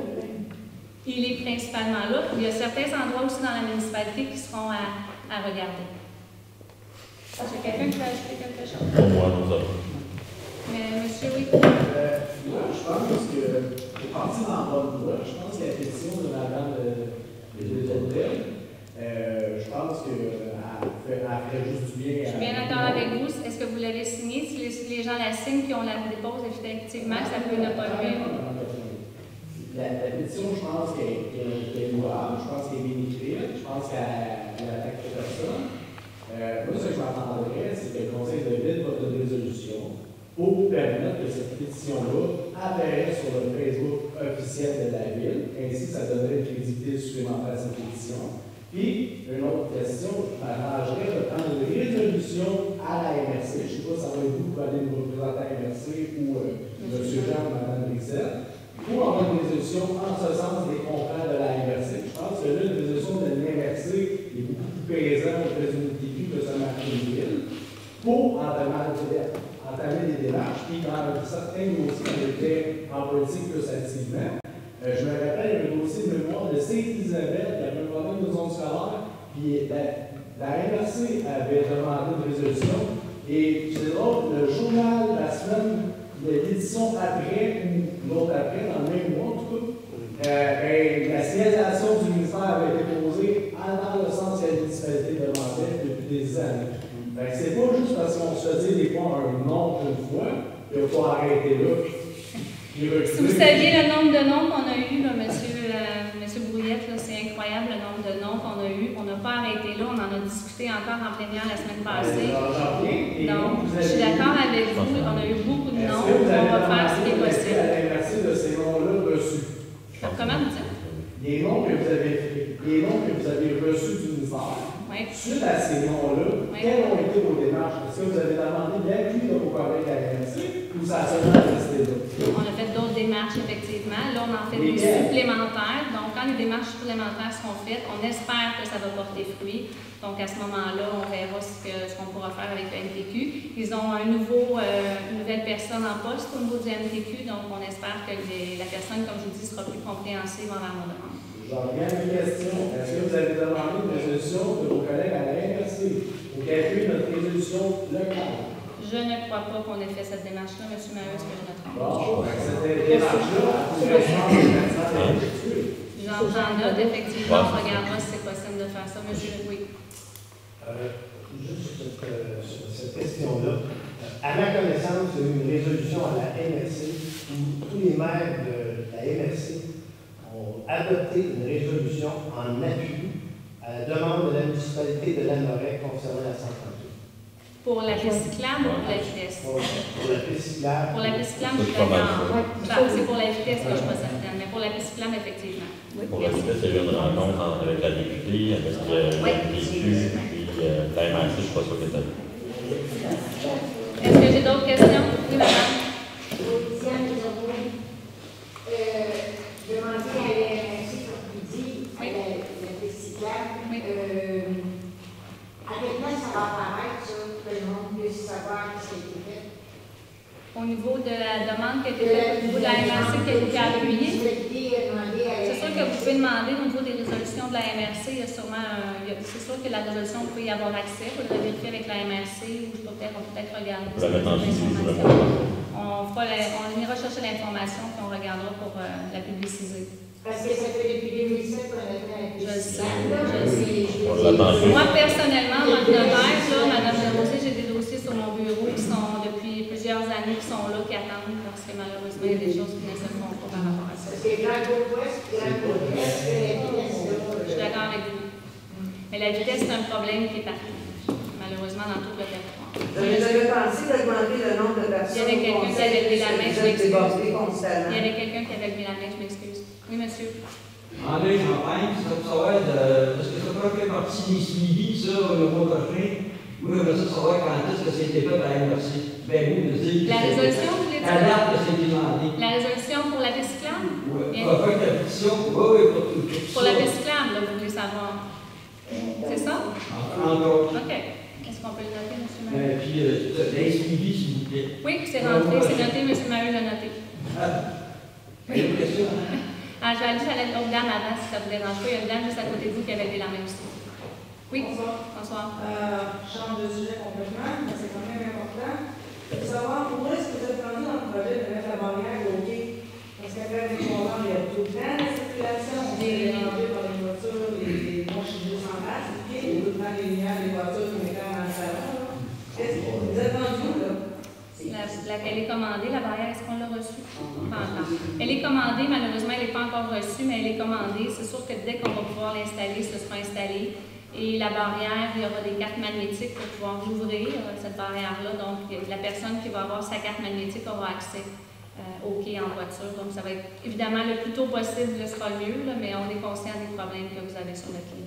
Il est principalement là. Il y a certains endroits aussi dans la municipalité qui seront à regarder. Est-ce que quelqu'un qui veut ajouter quelque chose? Pour moi, nous autres. Mais monsieur, oui. Moi, je pense que pour partir dans la bonne voie, je pense que la pétition de Mme Desautels, je pense qu'elle ferait juste du bien. Je suis bien d'accord avec vous. Est-ce que vous l'avez signé? Si les gens la signent puis on la dépose, effectivement, ça peut ne pas nuire. La pétition, je pense qu'elle est louable, je pense qu'elle est bien écrite, je pense qu'elle attaque personne. Moi, ce que je m'attendrais, c'est que le Conseil de ville vote une résolution pour permettre que cette pétition-là apparaisse sur le Facebook officiel de la ville. Ainsi, ça donnerait une crédibilité supplémentaire à cette pétition. Puis, une autre question, je m'arrangerais de prendre une résolution à la MRC. Je ne sais pas si ça va être vous pour aller nous représenter à la MRC ou M. Jean ou Mme Brixel. Pour avoir une résolution en ce sens des confrères de la MRC. Je pense que là, une résolution de l'MRC est beaucoup plus présente auprès du MTQ que seulement une ville pour entamer des démarches. Puis dans certains dossiers, on était en politique plus activement. Je me rappelle un dossier de mémoire de Sainte-Isabelle qui avait un problème de zone scolaire. Puis la MRC avait demandé une résolution. Et c'est drôle, le journal, la semaine, l'édition après, ou l'autre après, dans le même mois, en tout cas, la signalisation du ministère avait été posée dans le sens que la municipalité demandait depuis des années. C'est pas juste parce qu'on se dit des fois un nombre une fois, qu'il faut arrêter là. Si vous saviez le nombre de noms qu'on a eu, là, monsieur Brouillette, c'est incroyable le nombre de noms qu'on a eu. On n'a pas arrêté là, on en a discuté encore en plénière la semaine passée. Donc, je suis d'accord avec vous, on a eu beaucoup de noms, on va faire ce qui est possible. Merci de ces noms-là reçus. Comment vous dites? Les noms que vous avez reçus du ministère. Suite à ces noms-là, quelles ont été vos démarches? Est-ce que vous avez demandé l'appui de vos collègues à la MRC ou ça a seulement resté là? On a fait d'autres démarches, effectivement. Là, on en fait des supplémentaires. Donc, quand les démarches supplémentaires seront faites, on espère que ça va porter fruit. Donc, à ce moment-là, on verra ce qu'on pourra faire avec le MTQ. Ils ont une nouvelle personne en poste au niveau du MTQ. Donc, on espère que la personne, comme je vous dis, sera plus compréhensive envers nos demandes. J'en reviens à une question. Est-ce que vous avez demandé une résolution de vos collègues à la MRC pour calculer notre résolution locale? Je ne crois pas qu'on ait fait cette démarche-là, M. Maheu, est-ce que je me trompe? Bon, cette démarche-là, j'en prends note, effectivement, on regardera si c'est possible de faire ça, M. Oui. Juste sur cette question-là, à ma connaissance, il y a eu une résolution à la MRC où tous les maires de la MRC ont adopté une résolution en appui à la demande de la municipalité de Lannoret concernant la 138. Pour la piste cyclable ou pour la vitesse? Pour la piste cyclable. Pour la piste cyclable, je suis d'accord. C'est pour la vitesse que je ne suis pas certaine, mais pour la piste cyclable, effectivement. Oui. Pour la vitesse, il y a eu une rencontre avec la députée, avec la PQ, puis la MRC, je ne suis pas sûr que ça. Est-ce que j'ai d'autres questions? Oui, madame. Demander à l'MRC, comme vous dites, à la piste cyclable, à quel point ça va apparaître, ça, que le monde puisse savoir ce qui a été fait? Au niveau de la demande qui a été faite, au niveau de la MRC qui a été appuyée, c'est sûr que vous pouvez demander au niveau des résolutions de la MRC, il y a sûrement, c'est sûr que la résolution, vous pouvez y avoir accès, il faudra vérifier avec la MRC ou on peut peut-être regarder. On ira chercher l'information et on regardera pour la publiciser. Parce que ça fait depuis 2007 qu'on a fait la je sais. Moi, personnellement, en tant que notaire, Madame Desrosiers, j'ai des dossiers sur mon bureau qui sont depuis plusieurs années qui sont là, qui attendent, parce que malheureusement, il y a des choses qui ne se font pas par rapport à ça. Parce que Grand Côte-Ouest, je suis d'accord avec vous. Mais la vitesse, c'est un problème qui est partout, malheureusement, dans tout le territoire. J'avais pensé d'augmenter le nombre de personnes. Il y avait quelqu'un qui avait levé la main, je m'excuse. Il y avait quelqu'un qui avait levé la main, je m'excuse. Oui, monsieur. André Champagne, c'est pour savoir, est-ce que ça peut faire partie des suivis, ça, le mois prochain? Oui, on veut savoir quand est-ce que c'était fait par la MRC. Ben oui, je dis. La résolution, vous voulez dire? La date que c'est demandé. La résolution pour la piste cyclable? Oui, on va faire la pétition. Oui, pour tout. Pour la piste cyclable, là, vous voulez savoir. C'est ça? Encore. OK. Est-ce qu'on peut le noter, M. Maheu? Puis, les suivis, s'il vous plaît. Oui, c'est rentré, c'est noté, M. Maheu l'a noté. Oui. Une question? Je vais aller à l'autre dame avant, si ça vous dérange pas. Il y a une dame juste à côté de vous qui avait levé la main aussi. Oui, bonsoir. Change de sujet complètement, mais c'est quand même important. Je veux savoir, où est-ce que vous êtes rendu dans le projet de mettre la barrière au quai? Parce qu'à lumière des voitures qui m'éclairent dans le salon. Qu'est-ce que vous êtes rendu où, là? Elle est commandée, la barrière, est-ce qu'on l'a reçue? Pas encore. Elle est commandée, malheureusement, elle n'est pas encore reçue, mais elle est commandée. C'est sûr que dès qu'on va pouvoir l'installer, ce sera installé. Et la barrière, il y aura des cartes magnétiques pour pouvoir l'ouvrir, cette barrière-là. Donc, la personne qui va avoir sa carte magnétique aura accès au quai en voiture. Donc, ça va être évidemment le plus tôt possible, ce sera mieux, là, mais on est conscient des problèmes que vous avez sur le quai.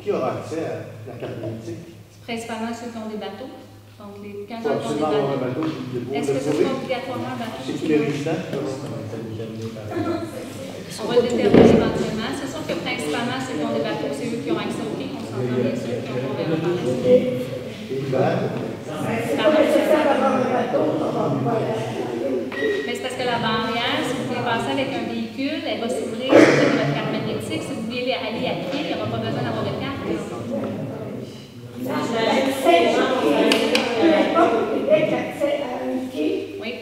Qui aura accès à la carte magnétique? Principalement ceux qui ont des bateaux. Donc, quand on a des bateaux, est-ce que ce sera obligatoirement un bateau? C'est tous les résidents? On va le déterminer éventuellement. C'est sûr que principalement ceux qui ont des bateaux, c'est eux qui ont accès au quai, on s'entend bien sûr, puis on verra par la suite. Mais c'est parce que la barrière, si vous voulez passer avec un véhicule, elle va s'ouvrir avec votre carte magnétique. Si vous voulez aller à pied, il n'y aura pas besoin d'avoir de carte. L'accès à un quai. Oui.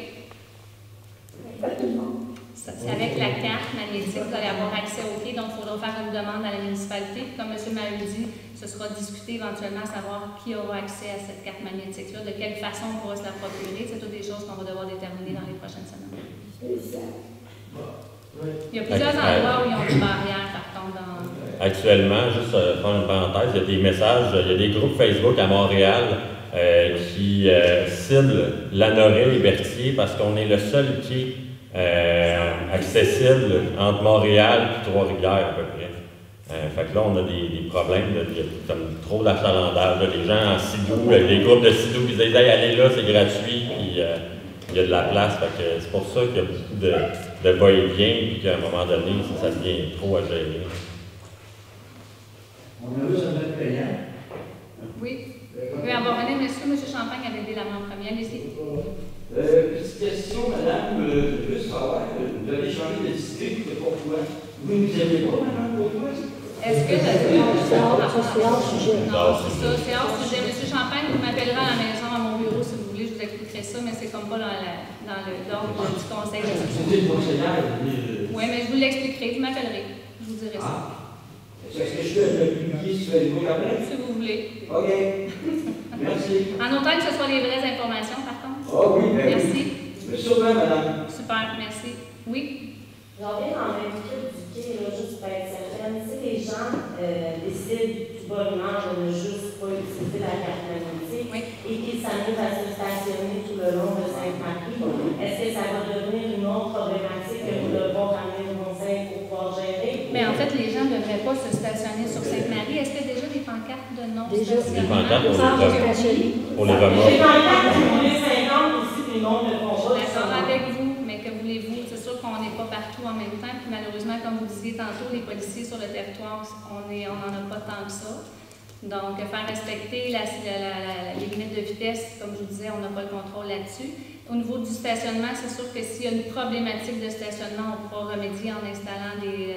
C'est avec la carte magnétique, vous allez avoir accès au quai, donc il faudra faire une demande à la municipalité. Comme M. Maheu dit, ce sera discuté éventuellement à savoir qui aura accès à cette carte magnétique-là, de quelle façon on pourra se la procurer. C'est toutes des choses qu'on va devoir déterminer dans les prochaines semaines. Il y a plusieurs endroits où ils ont des barrières, par contre. Actuellement, juste faire une parenthèse, il y a des messages, il y a des groupes Facebook à Montréal qui ciblent Lanoraie et Berthier parce qu'on est le seul quai accessible entre Montréal et Trois-Rivières à peu près. Fait que là, on a des problèmes, comme trop d'achalandage. Les gens en Sidou, les groupes de Sidou qui disent hey, allez là, c'est gratuit, puis il y a de la place. Fait que c'est pour ça qu'il y a beaucoup de va-et-vient, puis qu'à un moment donné, ça devient trop à gérer. On a vu ça être payant. Oui. Vous pouvez avoir venu, monsieur. M. Champagne avait dit la main en première. Allez-y. Petite question, madame. Je veux juste savoir, vous avez changé de district, pourquoi? Vous ne nous aimez pas, madame, pourquoi? Est-ce que c'est hors sujet? Non, c'est ça, c'est hors sujet. M. Champagne, vous m'appellerez à la maison, à mon bureau, si vous voulez, je vous expliquerai ça, mais c'est comme pas dans l'ordre du conseil de C'était le conseillère. Oui, mais je vous l'expliquerai, vous m'appellerez. Je vous dirai ça. Est-ce que je peux le publier sur Facebook après? Si vous voulez. OK. Merci. En autant que ce soit les vraies informations, par contre. Oh oui, bien merci. Sûrement, madame. Super, merci. Oui? J'en viens dans le même truc du quai, juste pour être certaine. Si les gens décident tout bonnement de ne juste pas utiliser la carte magnétique et qu'ils s'amusent à se stationner tout le long de Sainte-Marie, est-ce que ça va devenir une autre problématique que nous devons ramener au conseil pour pouvoir gérer? Mais en fait, les gens ne devraient pas se stationner sur Sainte-Marie. Est-ce qu'il y a déjà des pancartes de non-stationnement? Des pancartes pour les remorques. Des pancartes pour les 50 aussi, puis le monde ne font pas. D'accord avec vous, mais que voulez-vous? C'est sûr qu'on n'est pas partout en même temps. Puis malheureusement, comme vous disiez tantôt, les policiers sur le territoire, on n'en a pas tant que ça. Donc, faire respecter les limites de vitesse, comme je vous disais, on n'a pas le contrôle là-dessus. Au niveau du stationnement, c'est sûr que s'il y a une problématique de stationnement, on pourra remédier en installant des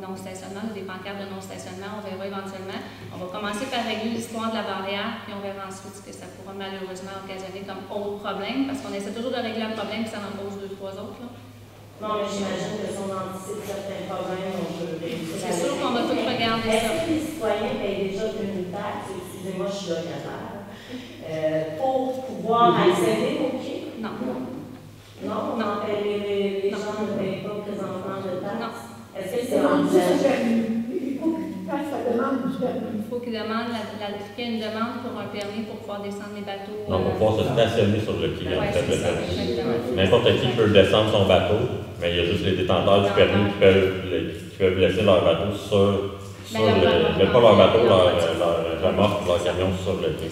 non-stationnements, des pancartes de non-stationnement. On verra éventuellement. On va commencer par régler l'histoire de la barrière, puis on verra ensuite ce que ça pourra malheureusement occasionner comme autre problème, parce qu'on essaie toujours de régler un problème, puis ça en pose 2-3 autres. Là. Non, mais j'imagine que si on anticipe certains problèmes, on peut réussir. C'est sûr qu'on va tout regarder ça. Est-ce que les citoyens payent déjà une taxe? Excusez-moi, je suis locataire. Pour pouvoir accéder au quai? Non. Non, les gens ne payent pas présentement de taxe. Est-ce que c'est envisagé? Il faut qu'ils fassent la demande du permis. Il faut qu'ils demandent qu'il y ait une demande pour un permis pour pouvoir descendre les bateaux. Non, pour pouvoir se stationner sur le quai, en fait, le permis. N'importe qui peut descendre son bateau, mais il y a juste les détenteurs du permis qui peuvent laisser leur bateau sur pas leur bateau, leur remorque, leur camion sur le quai.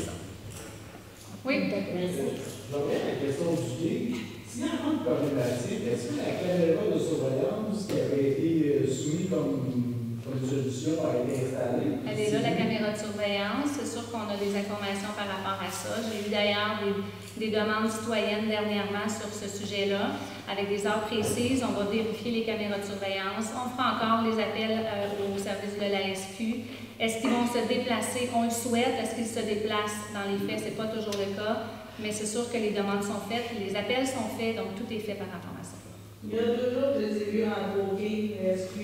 Oui, merci. Je reviens à la question du quai. S'il y a une problématique, est-ce que la caméra de surveillance qui avait été soumise comme solution a été installée? Elle est là, la caméra de surveillance. C'est sûr qu'on a des informations par rapport à ça. J'ai eu d'ailleurs des demandes citoyennes dernièrement sur ce sujet-là. Avec des heures précises, on va vérifier les caméras de surveillance. On fera encore les appels au service de la SQ. Est-ce qu'ils vont se déplacer? On le souhaite. Est-ce qu'ils se déplacent? Dans les faits, ce n'est pas toujours le cas. Mais c'est sûr que les demandes sont faites, les appels sont faits, donc tout est fait par rapport à ça. Il y a 2 jours, je les ai vus en broquet, La SQ.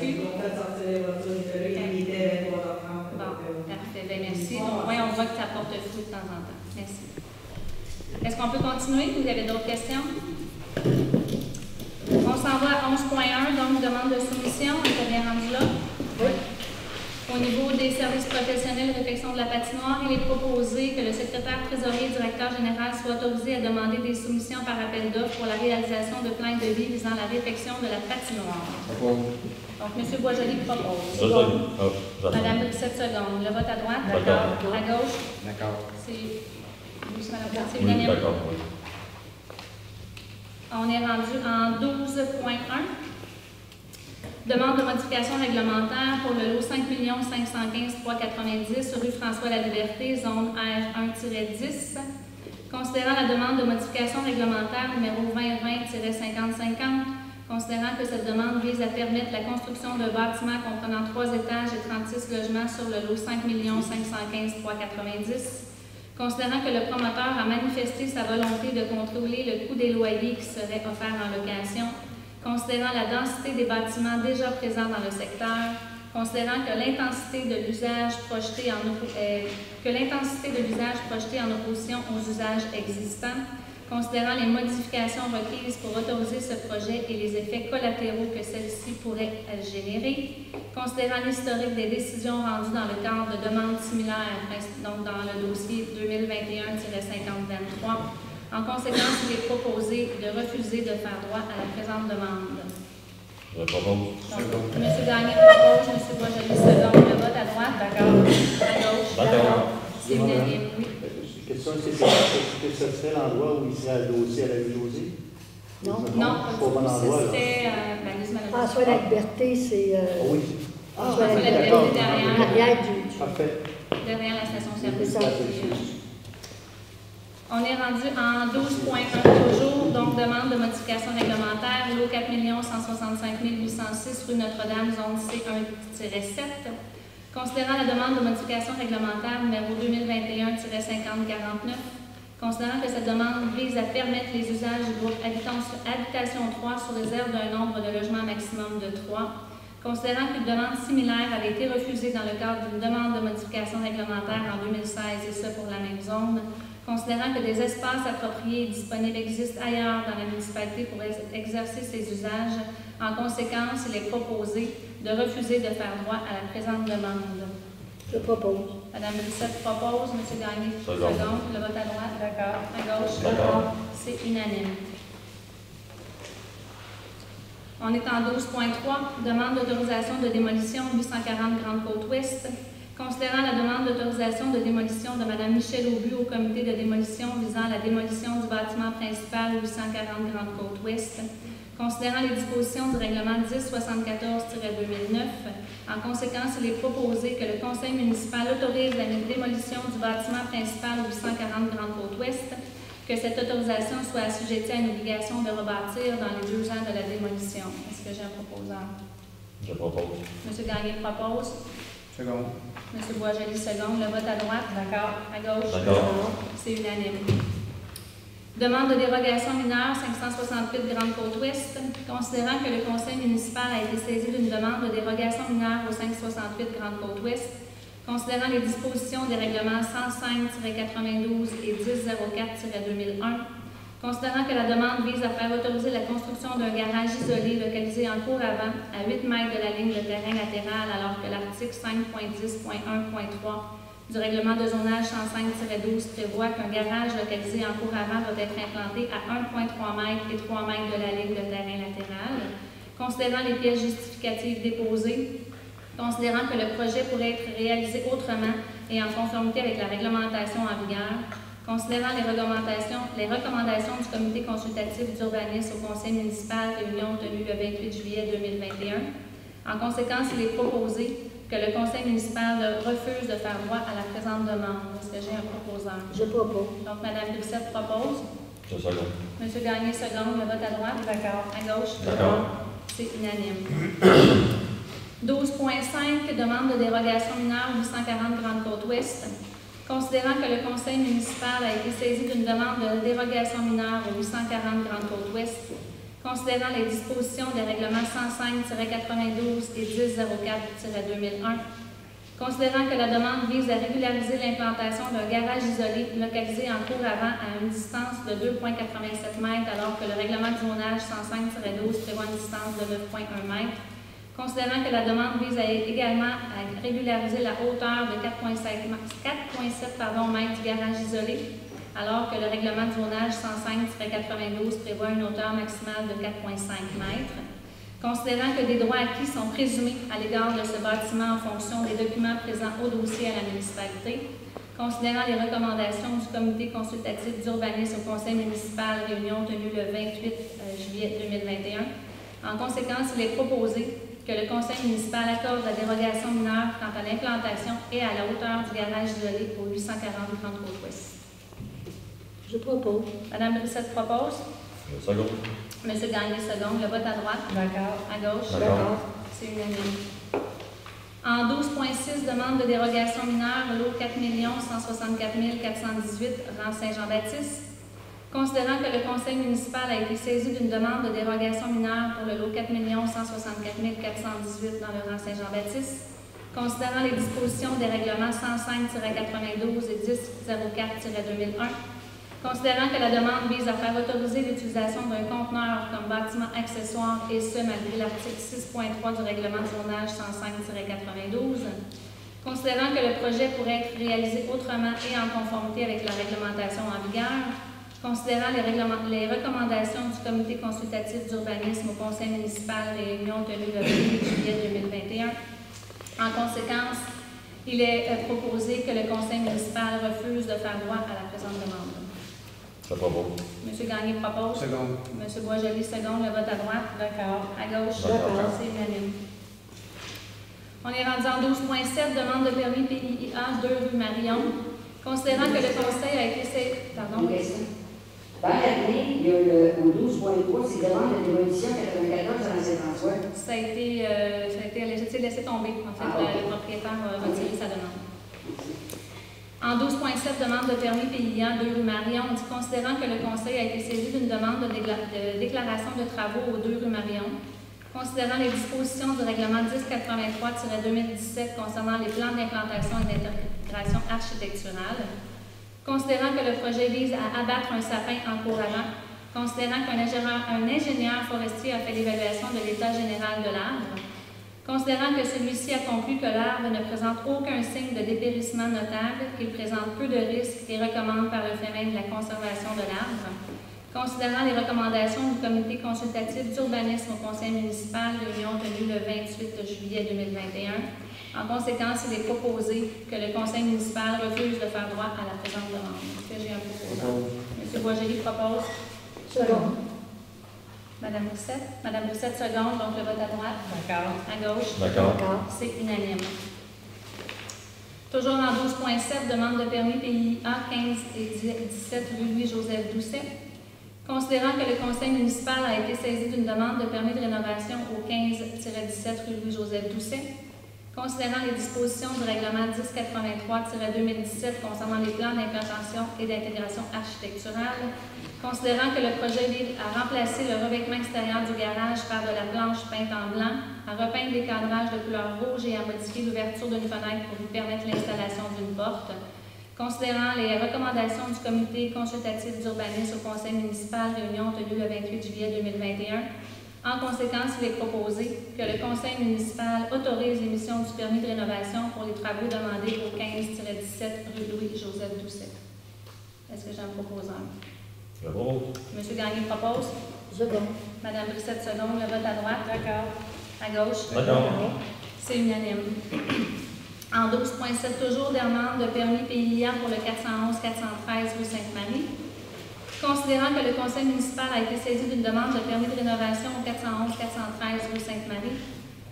Ils ont fait sortir les voitures, ils étaient 23h30. Bon, parfait. Bien, merci. Donc, oui, on voit que ça porte fruit de temps en temps. Merci. Est-ce qu'on peut continuer? Vous avez d'autres questions? On s'en va à 11.1, donc demande de soumission. On est bien rendu là? Oui. Au niveau des services professionnels de réfection de la patinoire, il est proposé que le secrétaire trésorier directeur général soit autorisé à demander des soumissions par appel d'offres pour la réalisation de plans de vie visant la réfection de la patinoire. Donc, M. Boisjoli propose. Madame Brissette seconde. Le vote à droite? D'accord. À gauche? D'accord. C'est unanime. D'accord. On est rendu en 12.1. Demande de modification réglementaire pour le lot 5 515 390 rue François-la-Liberté, zone R1-10. Considérant la demande de modification réglementaire numéro 2020-5050, considérant que cette demande vise à permettre la construction d'un bâtiment comprenant 3 étages et 36 logements sur le lot 5 515 390, considérant que le promoteur a manifesté sa volonté de contrôler le coût des loyers qui seraient offerts en location, considérant la densité des bâtiments déjà présents dans le secteur, considérant que l'intensité de l'usage projeté en opposition aux usages existants, considérant les modifications requises pour autoriser ce projet et les effets collatéraux que celle-ci pourrait générer, considérant l'historique des décisions rendues dans le cadre de demandes similaires, donc dans le dossier 2021-5023, en conséquence, il est proposé de refuser de faire droit à la présente demande. Je propose. Donc, M. Gagné propose, M. Boisjoli seconde. Le vote à droite, d'accord. À gauche, d'accord. C'est unanime, oui. La question, c'est que ce serait l'endroit où il serait adossé à la rue Josée? Non, c'était François-la-Liberté, c'est. Oui. François-la-Liberté derrière Parfait. Derrière la station-service. On est rendu en 12.1 toujours, donc demande de modification réglementaire, lot 4 165 806 rue Notre-Dame, zone C1-7. Considérant la demande de modification réglementaire numéro 2021-5049, considérant que cette demande vise à permettre les usages du groupe Habitation 3 sous réserve d'un nombre de logements maximum de 3, considérant qu'une demande similaire avait été refusée dans le cadre d'une demande de modification réglementaire en 2016 et ce pour la même zone, considérant que des espaces appropriés et disponibles existent ailleurs dans la municipalité pour exercer ces usages, en conséquence, il est proposé de refuser de faire droit à la présente demande. Je propose. Madame Brissette propose, M. Gagné seconde. Le vote à droite, d'accord. À gauche, d'accord. C'est unanime. On est en 12.3, demande d'autorisation de démolition 840 Grande-Côte-Ouest. Considérant la demande d'autorisation de démolition de Mme Michèle Aubu au comité de démolition visant la démolition du bâtiment principal 840 Grande-Côte-Ouest, considérant les dispositions du règlement 1074-2009, en conséquence, il est proposé que le conseil municipal autorise la démolition du bâtiment principal 840 Grande-Côte-Ouest, que cette autorisation soit assujettie à une obligation de rebâtir dans les 2 ans de la démolition. Est-ce que j'ai un proposeur? Je propose. M. Gagné propose. Seconde. M. Boisjoli seconde. Le vote à droite. D'accord. À gauche. D'accord. C'est unanime. Demande de dérogation mineure 568 Grande-Côte-Ouest. Considérant que le conseil municipal a été saisi d'une demande de dérogation mineure au 568 Grande-Côte-Ouest, considérant les dispositions des règlements 105-92 et 1004-2001, considérant que la demande vise à faire autoriser la construction d'un garage isolé localisé en cour avant à 8 mètres de la ligne de terrain latérale, alors que l'article 5.10.1.3 du règlement de zonage 105-12 prévoit qu'un garage localisé en cour avant doit être implanté à 1,3 m et 3 m de la ligne de terrain latérale. Considérant les pièces justificatives déposées, considérant que le projet pourrait être réalisé autrement et en conformité avec la réglementation en vigueur, considérant les recommandations du comité consultatif d'urbanisme au conseil municipal, réunion tenue le 28 juillet 2021, en conséquence, il est proposé que le conseil municipal refuse de faire droit à la présente demande. Est-ce que j'ai un proposeur? Je propose. Donc, Mme Brissette propose. Je seconde. M. Gagné seconde. Le vote à droite. D'accord. À gauche. D'accord. C'est unanime. 12.5, demande de dérogation mineure 840 Grande-Côte-Ouest. Considérant que le conseil municipal a été saisi d'une demande de dérogation mineure au 840 Grande-Côte-Ouest, considérant les dispositions des règlements 105-92 et 1004-2001, considérant que la demande vise à régulariser l'implantation d'un garage isolé localisé en cour avant à une distance de 2,87 mètres alors que le règlement de zonage 105-12 prévoit une distance de 9,1 mètres, considérant que la demande vise également à régulariser la hauteur de 4,7 mètres du garage isolé, alors que le règlement de zonage 105-92 prévoit une hauteur maximale de 4,5 mètres. Considérant que des droits acquis sont présumés à l'égard de ce bâtiment en fonction des documents présents au dossier à la municipalité, considérant les recommandations du comité consultatif d'urbanisme au conseil municipal, réunion tenue le 28 juillet 2021, en conséquence, il est proposé que le conseil municipal accorde la dérogation mineure quant à l'implantation et à la hauteur du garage isolé au 840 30 Côte-Ouest. Je propose. Madame Brissette propose. Second. Monsieur Gagné seconde. Le vote à droite. D'accord. À gauche. D'accord. C'est unanime. En 12.6, demande de dérogation mineure, lot 4 164 418, rang Saint-Jean-Baptiste. Considérant que le conseil municipal a été saisi d'une demande de dérogation mineure pour le lot 4 164 418 dans le rang Saint-Jean-Baptiste, considérant les dispositions des règlements 105-92 et 1004-2001, considérant que la demande vise à faire autoriser l'utilisation d'un conteneur comme bâtiment accessoire et ce, malgré l'article 6.3 du règlement de zonage 105-92, considérant que le projet pourrait être réalisé autrement et en conformité avec la réglementation en vigueur, considérant les recommandations du comité consultatif d'urbanisme au conseil municipal réunion tenue le 28 juillet 2021. En conséquence, il est proposé que le conseil municipal refuse de faire droit à la présente demande. Je propose. Monsieur Gagné propose. Seconde. Monsieur Boisjoli seconde. Le vote à droite. D'accord. À gauche. D'accord. C'est unanime. On est rendu en 12.7, demande de permis PIA 2 rue Marion. Considérant que le conseil a été saisi. Pardon. Une question. Dans l'année, il y a au 12.3, c'est demande de démolition 94 à Saint-François. Ça a été laissé tomber. En fait, le propriétaire a retiré sa demande. En 12.7, demande de permis PIA 2 rue Marion, on dit considérant que le conseil a été saisi d'une demande de déclaration de travaux aux 2 rue Marion, considérant les dispositions du règlement 1083-2017 concernant les plans d'implantation et d'intégration architecturale, considérant que le projet vise à abattre un sapin en cours avant, considérant qu'un ingénieur forestier a fait l'évaluation de l'état général de l'arbre, considérant que celui-ci a conclu que l'arbre ne présente aucun signe de dépérissement notable, qu'il présente peu de risques et recommande par le fait même la conservation de l'arbre, considérant les recommandations du comité consultatif d'urbanisme au conseil municipal, réunion tenue le 28 juillet 2021, en conséquence, il est proposé que le conseil municipal refuse de faire droit à la présente demande. Est-ce que j'ai un proposant? M. Boisjoli propose. Second. Madame Brissette. Madame Brissette seconde, donc le vote à droite. D'accord. À gauche. D'accord. C'est unanime. Toujours en 12.7, demande de permis PIA 15 et 17 rue Louis-Joseph Doucet. Considérant que le conseil municipal a été saisi d'une demande de permis de rénovation au 15-17 rue Louis-Joseph Doucet, considérant les dispositions du règlement 1083-2017 concernant les plans d'implantation et d'intégration architecturale, considérant que le projet vise à remplacer le revêtement extérieur du garage par de la planche peinte en blanc, à repeindre les cadrages de couleur rouge et à modifier l'ouverture d'une fenêtre pour lui permettre l'installation d'une porte, considérant les recommandations du comité consultatif d'urbanisme au conseil municipal réunion tenue le 28 juillet 2021, en conséquence, il est proposé que le conseil municipal autorise l'émission du permis de rénovation pour les travaux demandés au 15-17 rue Louis-Joseph Doucet. Est-ce que j'ai un proposant? Je propose. Monsieur Gagné propose. Second. Madame Brissette seconde. Le vote à droite. D'accord. À gauche. D'accord. C'est unanime. En 12.7, toujours demande de permis PIA pour le 411-413 rue Sainte-Marie. Considérant que le conseil municipal a été saisi d'une demande de permis de rénovation au 411-413 rue Sainte-Marie,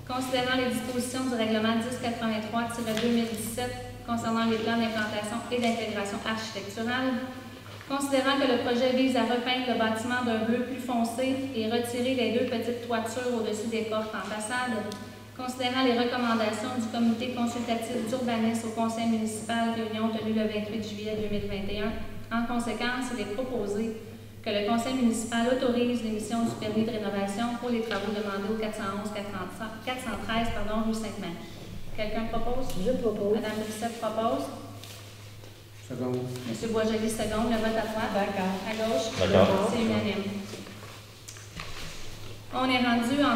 considérant les dispositions du règlement 1083-2017 concernant les plans d'implantation et d'intégration architecturale, considérant que le projet vise à repeindre le bâtiment d'un bleu plus foncé et retirer les 2 petites toitures au-dessus des portes en façade, considérant les recommandations du comité consultatif d'urbanisme au conseil municipal réunion tenue le 28 juillet 2021, en conséquence, il est proposé que le conseil municipal autorise l'émission du permis de rénovation pour les travaux demandés au 413 rue Sainte-Marie. Quelqu'un propose? Je propose. Madame Brissette propose. Seconde. Monsieur Boisjoli, seconde. Le vote à droite. D'accord. À gauche. D'accord. C'est unanime. On est rendu en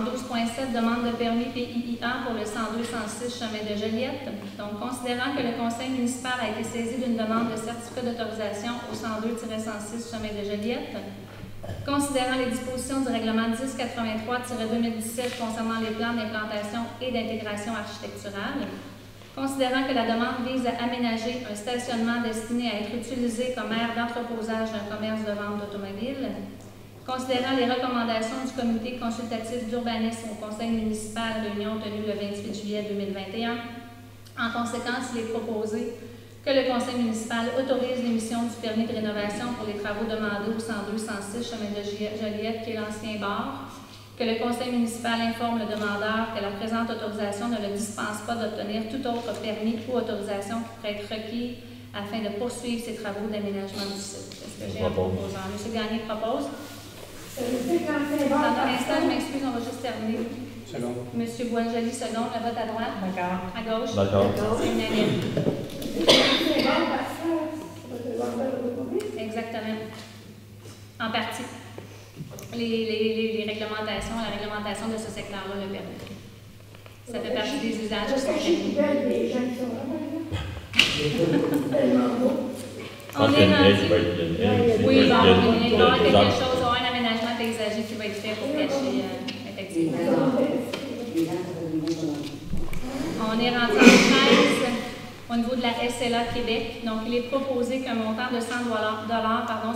12.7, demande de permis PIIA pour le 102-106 chemin de Joliette. Donc, considérant que le conseil municipal a été saisi d'une demande de certificat d'autorisation au 102-106 chemin de Joliette, considérant les dispositions du règlement 1083-2017 concernant les plans d'implantation et d'intégration architecturale, considérant que la demande vise à aménager un stationnement destiné à être utilisé comme aire d'entreposage d'un commerce de vente d'automobiles, considérant les recommandations du comité consultatif d'urbanisme au conseil municipal réunion tenue le 28 juillet 2021, en conséquence, il est proposé que le conseil municipal autorise l'émission du permis de rénovation pour les travaux demandés au 102-106 chemin de Joliette, qui est l'ancien bar, que le conseil municipal informe le demandeur que la présente autorisation ne le dispense pas d'obtenir tout autre permis ou autorisation qui pourrait être requis afin de poursuivre ses travaux d'aménagement du site. Est-ce que j'ai un proposeur? M. Gagné propose. Dans un instant, je m'excuse, on va juste terminer. Seconde. Monsieur Boisjoli, seconde. Le vote à droite. D'accord. À gauche. D'accord. C'est unanime. C'est bon parce que Exactement. En partie. Les réglementations, la réglementation de ce secteur-là le permet. Ça fait partie des usages qui sont permis. des gens qui sont vraiment tellement beaux. On est rendu. Oui, bon, il va y avoir quelque chose. chose, il va y avoir un aménagement paysager qui va être fait pour cacher, effectivement. On est rendu en 13 au niveau de la SLA Québec. Donc, il est proposé qu'un montant de 100 $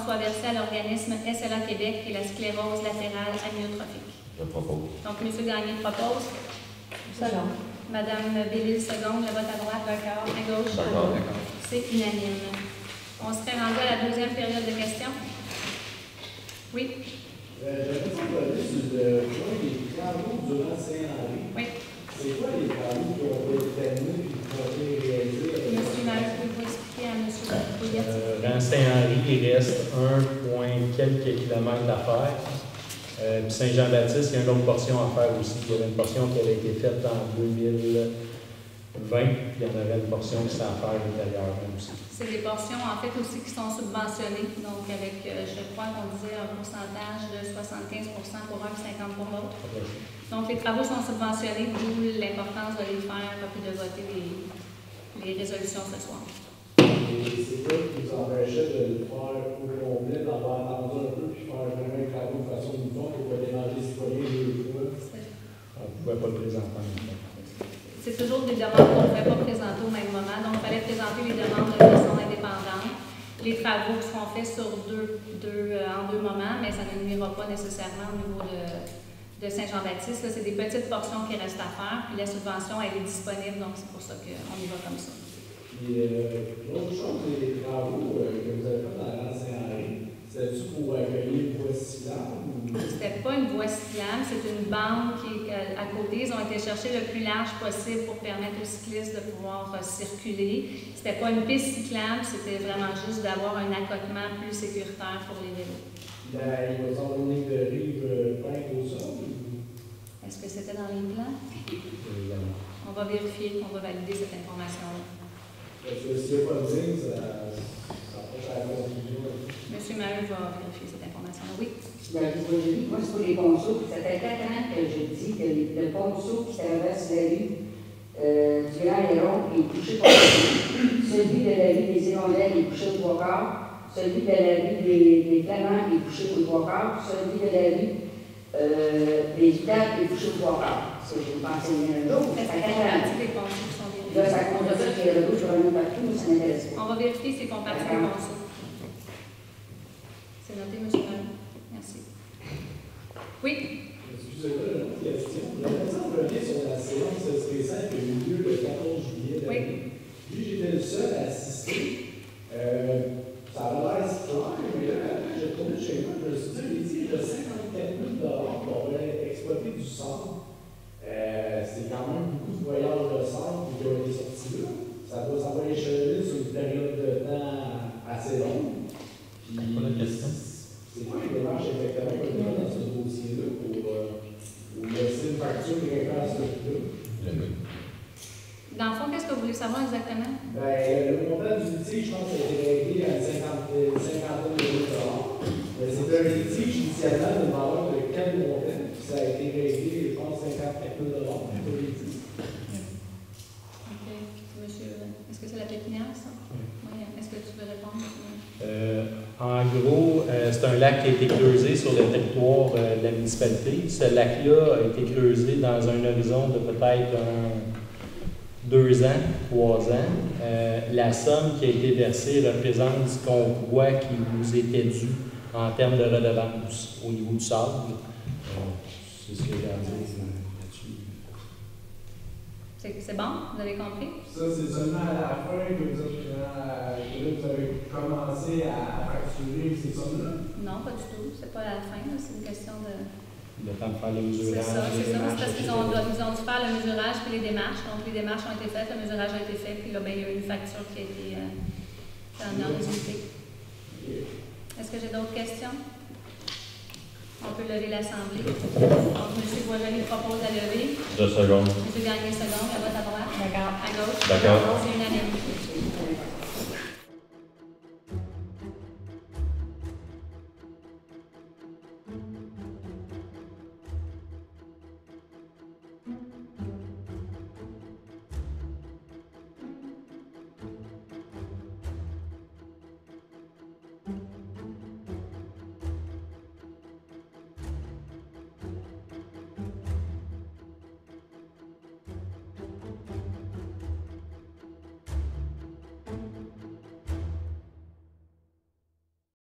soit versé à l'organisme SLA Québec et la sclérose latérale amyotrophique. Je propose. Donc, M. Gagné propose. Seconde. Madame Bellil, seconde. Le vote à droite. D'accord. À gauche. D'accord. C'est unanime. On serait rendu à la deuxième période de questions. Oui. J'aimerais savoir sur le point des travaux durant Saint-Henri. Oui. C'est quoi les travaux qui ont été terminés et qui ont été réalisés? Monsieur Marie, pouvez-vous expliquer à M. Bouillette? Dans Saint-Henri, il reste 1 quelques kilomètres à faire. Puis Saint-Jean-Baptiste, il y a une autre portion à faire aussi. Il y avait une portion qui avait été faite en 2020, puis il y en avait une portion qui s'est à faire ultérieurement aussi. C'est des portions, en fait, aussi qui sont subventionnées, donc avec, je crois qu'on disait un pourcentage de 75 pour un et 50 pour l'autre. Donc, les travaux sont subventionnés, d'où l'importance de les faire et de voter les résolutions ce soir. Et c'est quoi qui nous empêchait de le faire au complet, d'avoir attendu un peu, puis faire vraiment les travaux de façon uniforme pour pas déranger les citoyens deux fois? On ne pouvait pas le présenter en même temps. C'est toujours des demandes qu'on ne pouvait pas présenter au même moment, donc il fallait présenter les demandes de façon indépendante. Les travaux seront faits en deux moments, mais ça ne nuira pas nécessairement au niveau de Saint-Jean-Baptiste. C'est des petites portions qui restent à faire, puis la subvention, elle est disponible, donc c'est pour ça qu'on y va comme ça. Et l'autre chose, les travaux que vous avez fait dans la Saint-Henri, c'était-tu pour accueillir une voie cyclable? C'était pas une voie cyclable, c'est une bande qui est à côté. Ils ont été chercher le plus large possible pour permettre aux cyclistes de pouvoir circuler. C'était pas une piste cyclable, c'était vraiment juste d'avoir un accotement plus sécuritaire pour les vélos. Il va y avoir une ligne de rive peinte au sol? Est-ce que c'était dans les plans? On va vérifier, on va valider cette information-là. Parce que s'il n'y a pas de ligne, ça porte à la conclusion. M. Maheu va vérifier cette information-là. Oui. Moi, c'est pour les ponceaux. Ça fait 4 ans que je dis que le ponceau qui traverse la rue du Grand Héron est couché par celui de la rue des Hirondelles est couché au 3/4, celui de la rue des Flamands est couché au 3/4, celui de la rue des Itales est couché au 3/4. C'est ce que je pensais bien un jour. Ça fait 4 ans. Là, ça compte ça qu'il y a le dos, je vais revenir partout, mais ça m'intéresse pas. On va vérifier ces comparatifs de ponceaux. C'est noté, M. Maheu. Merci. Oui. Excusez-moi, une autre question. J'aimerais ça revenir sur la séance spéciale qui a eu lieu le 14 juillet dernier. Puis j'étais le seul à assister. Ça a l'air clair, mais là, quand j'ai retourné chez moi, je me suis dit, il dit, il y a 54 000 pour exploiter du sable. C'est quand même beaucoup de voyages de sable qui ont été sortis là. Ça va échelle sur une période de temps assez longue. Puis, la question? exactement comme il y a dans ce dossier-là pour laisser une facture qui réfère à ce prix-là. Dans le fond, qu'est-ce que vous voulez savoir exactement? Le montant du litige, je pense, a été réglé à une cinquantaine d'euros. C'était un litige initialement d'une valeur de 4 montants, puis ça a été réglé, je pense, 54 000 $. OK. Monsieur, est-ce que c'est la pépinière, ça? Oui. Est-ce que tu veux répondre? En gros, c'est un lac qui a été creusé sur le territoire de la municipalité. Ce lac-là a été creusé dans un horizon de peut-être 2 ans, 3 ans. La somme qui a été versée représente ce qu'on croit qu'il nous était dû en termes de redevance au niveau du sable. C'est ce que j'ai à dire là-dessus. C'est bon? Vous avez compris? Ça, c'est seulement à la fin que vous avez commencé à facturer ces sommes-là? Non, pas du tout. C'est pas à la fin. C'est une question de... Le temps de faire le mesurage. C'est ça. C'est parce qu'ils ont dû faire le mesurage puis les démarches. Donc, les démarches ont été faites, le mesurage a été fait, puis là, il y a eu une facture qui a été en ordre d'unité. Est-ce que j'ai d'autres questions? On peut lever l'Assemblée. Donc, M. Boisjoli propose à lever. 2 secondes. M. Gagné, seconde. À votre droite. D'accord. À gauche. D'accord. C'est unanime.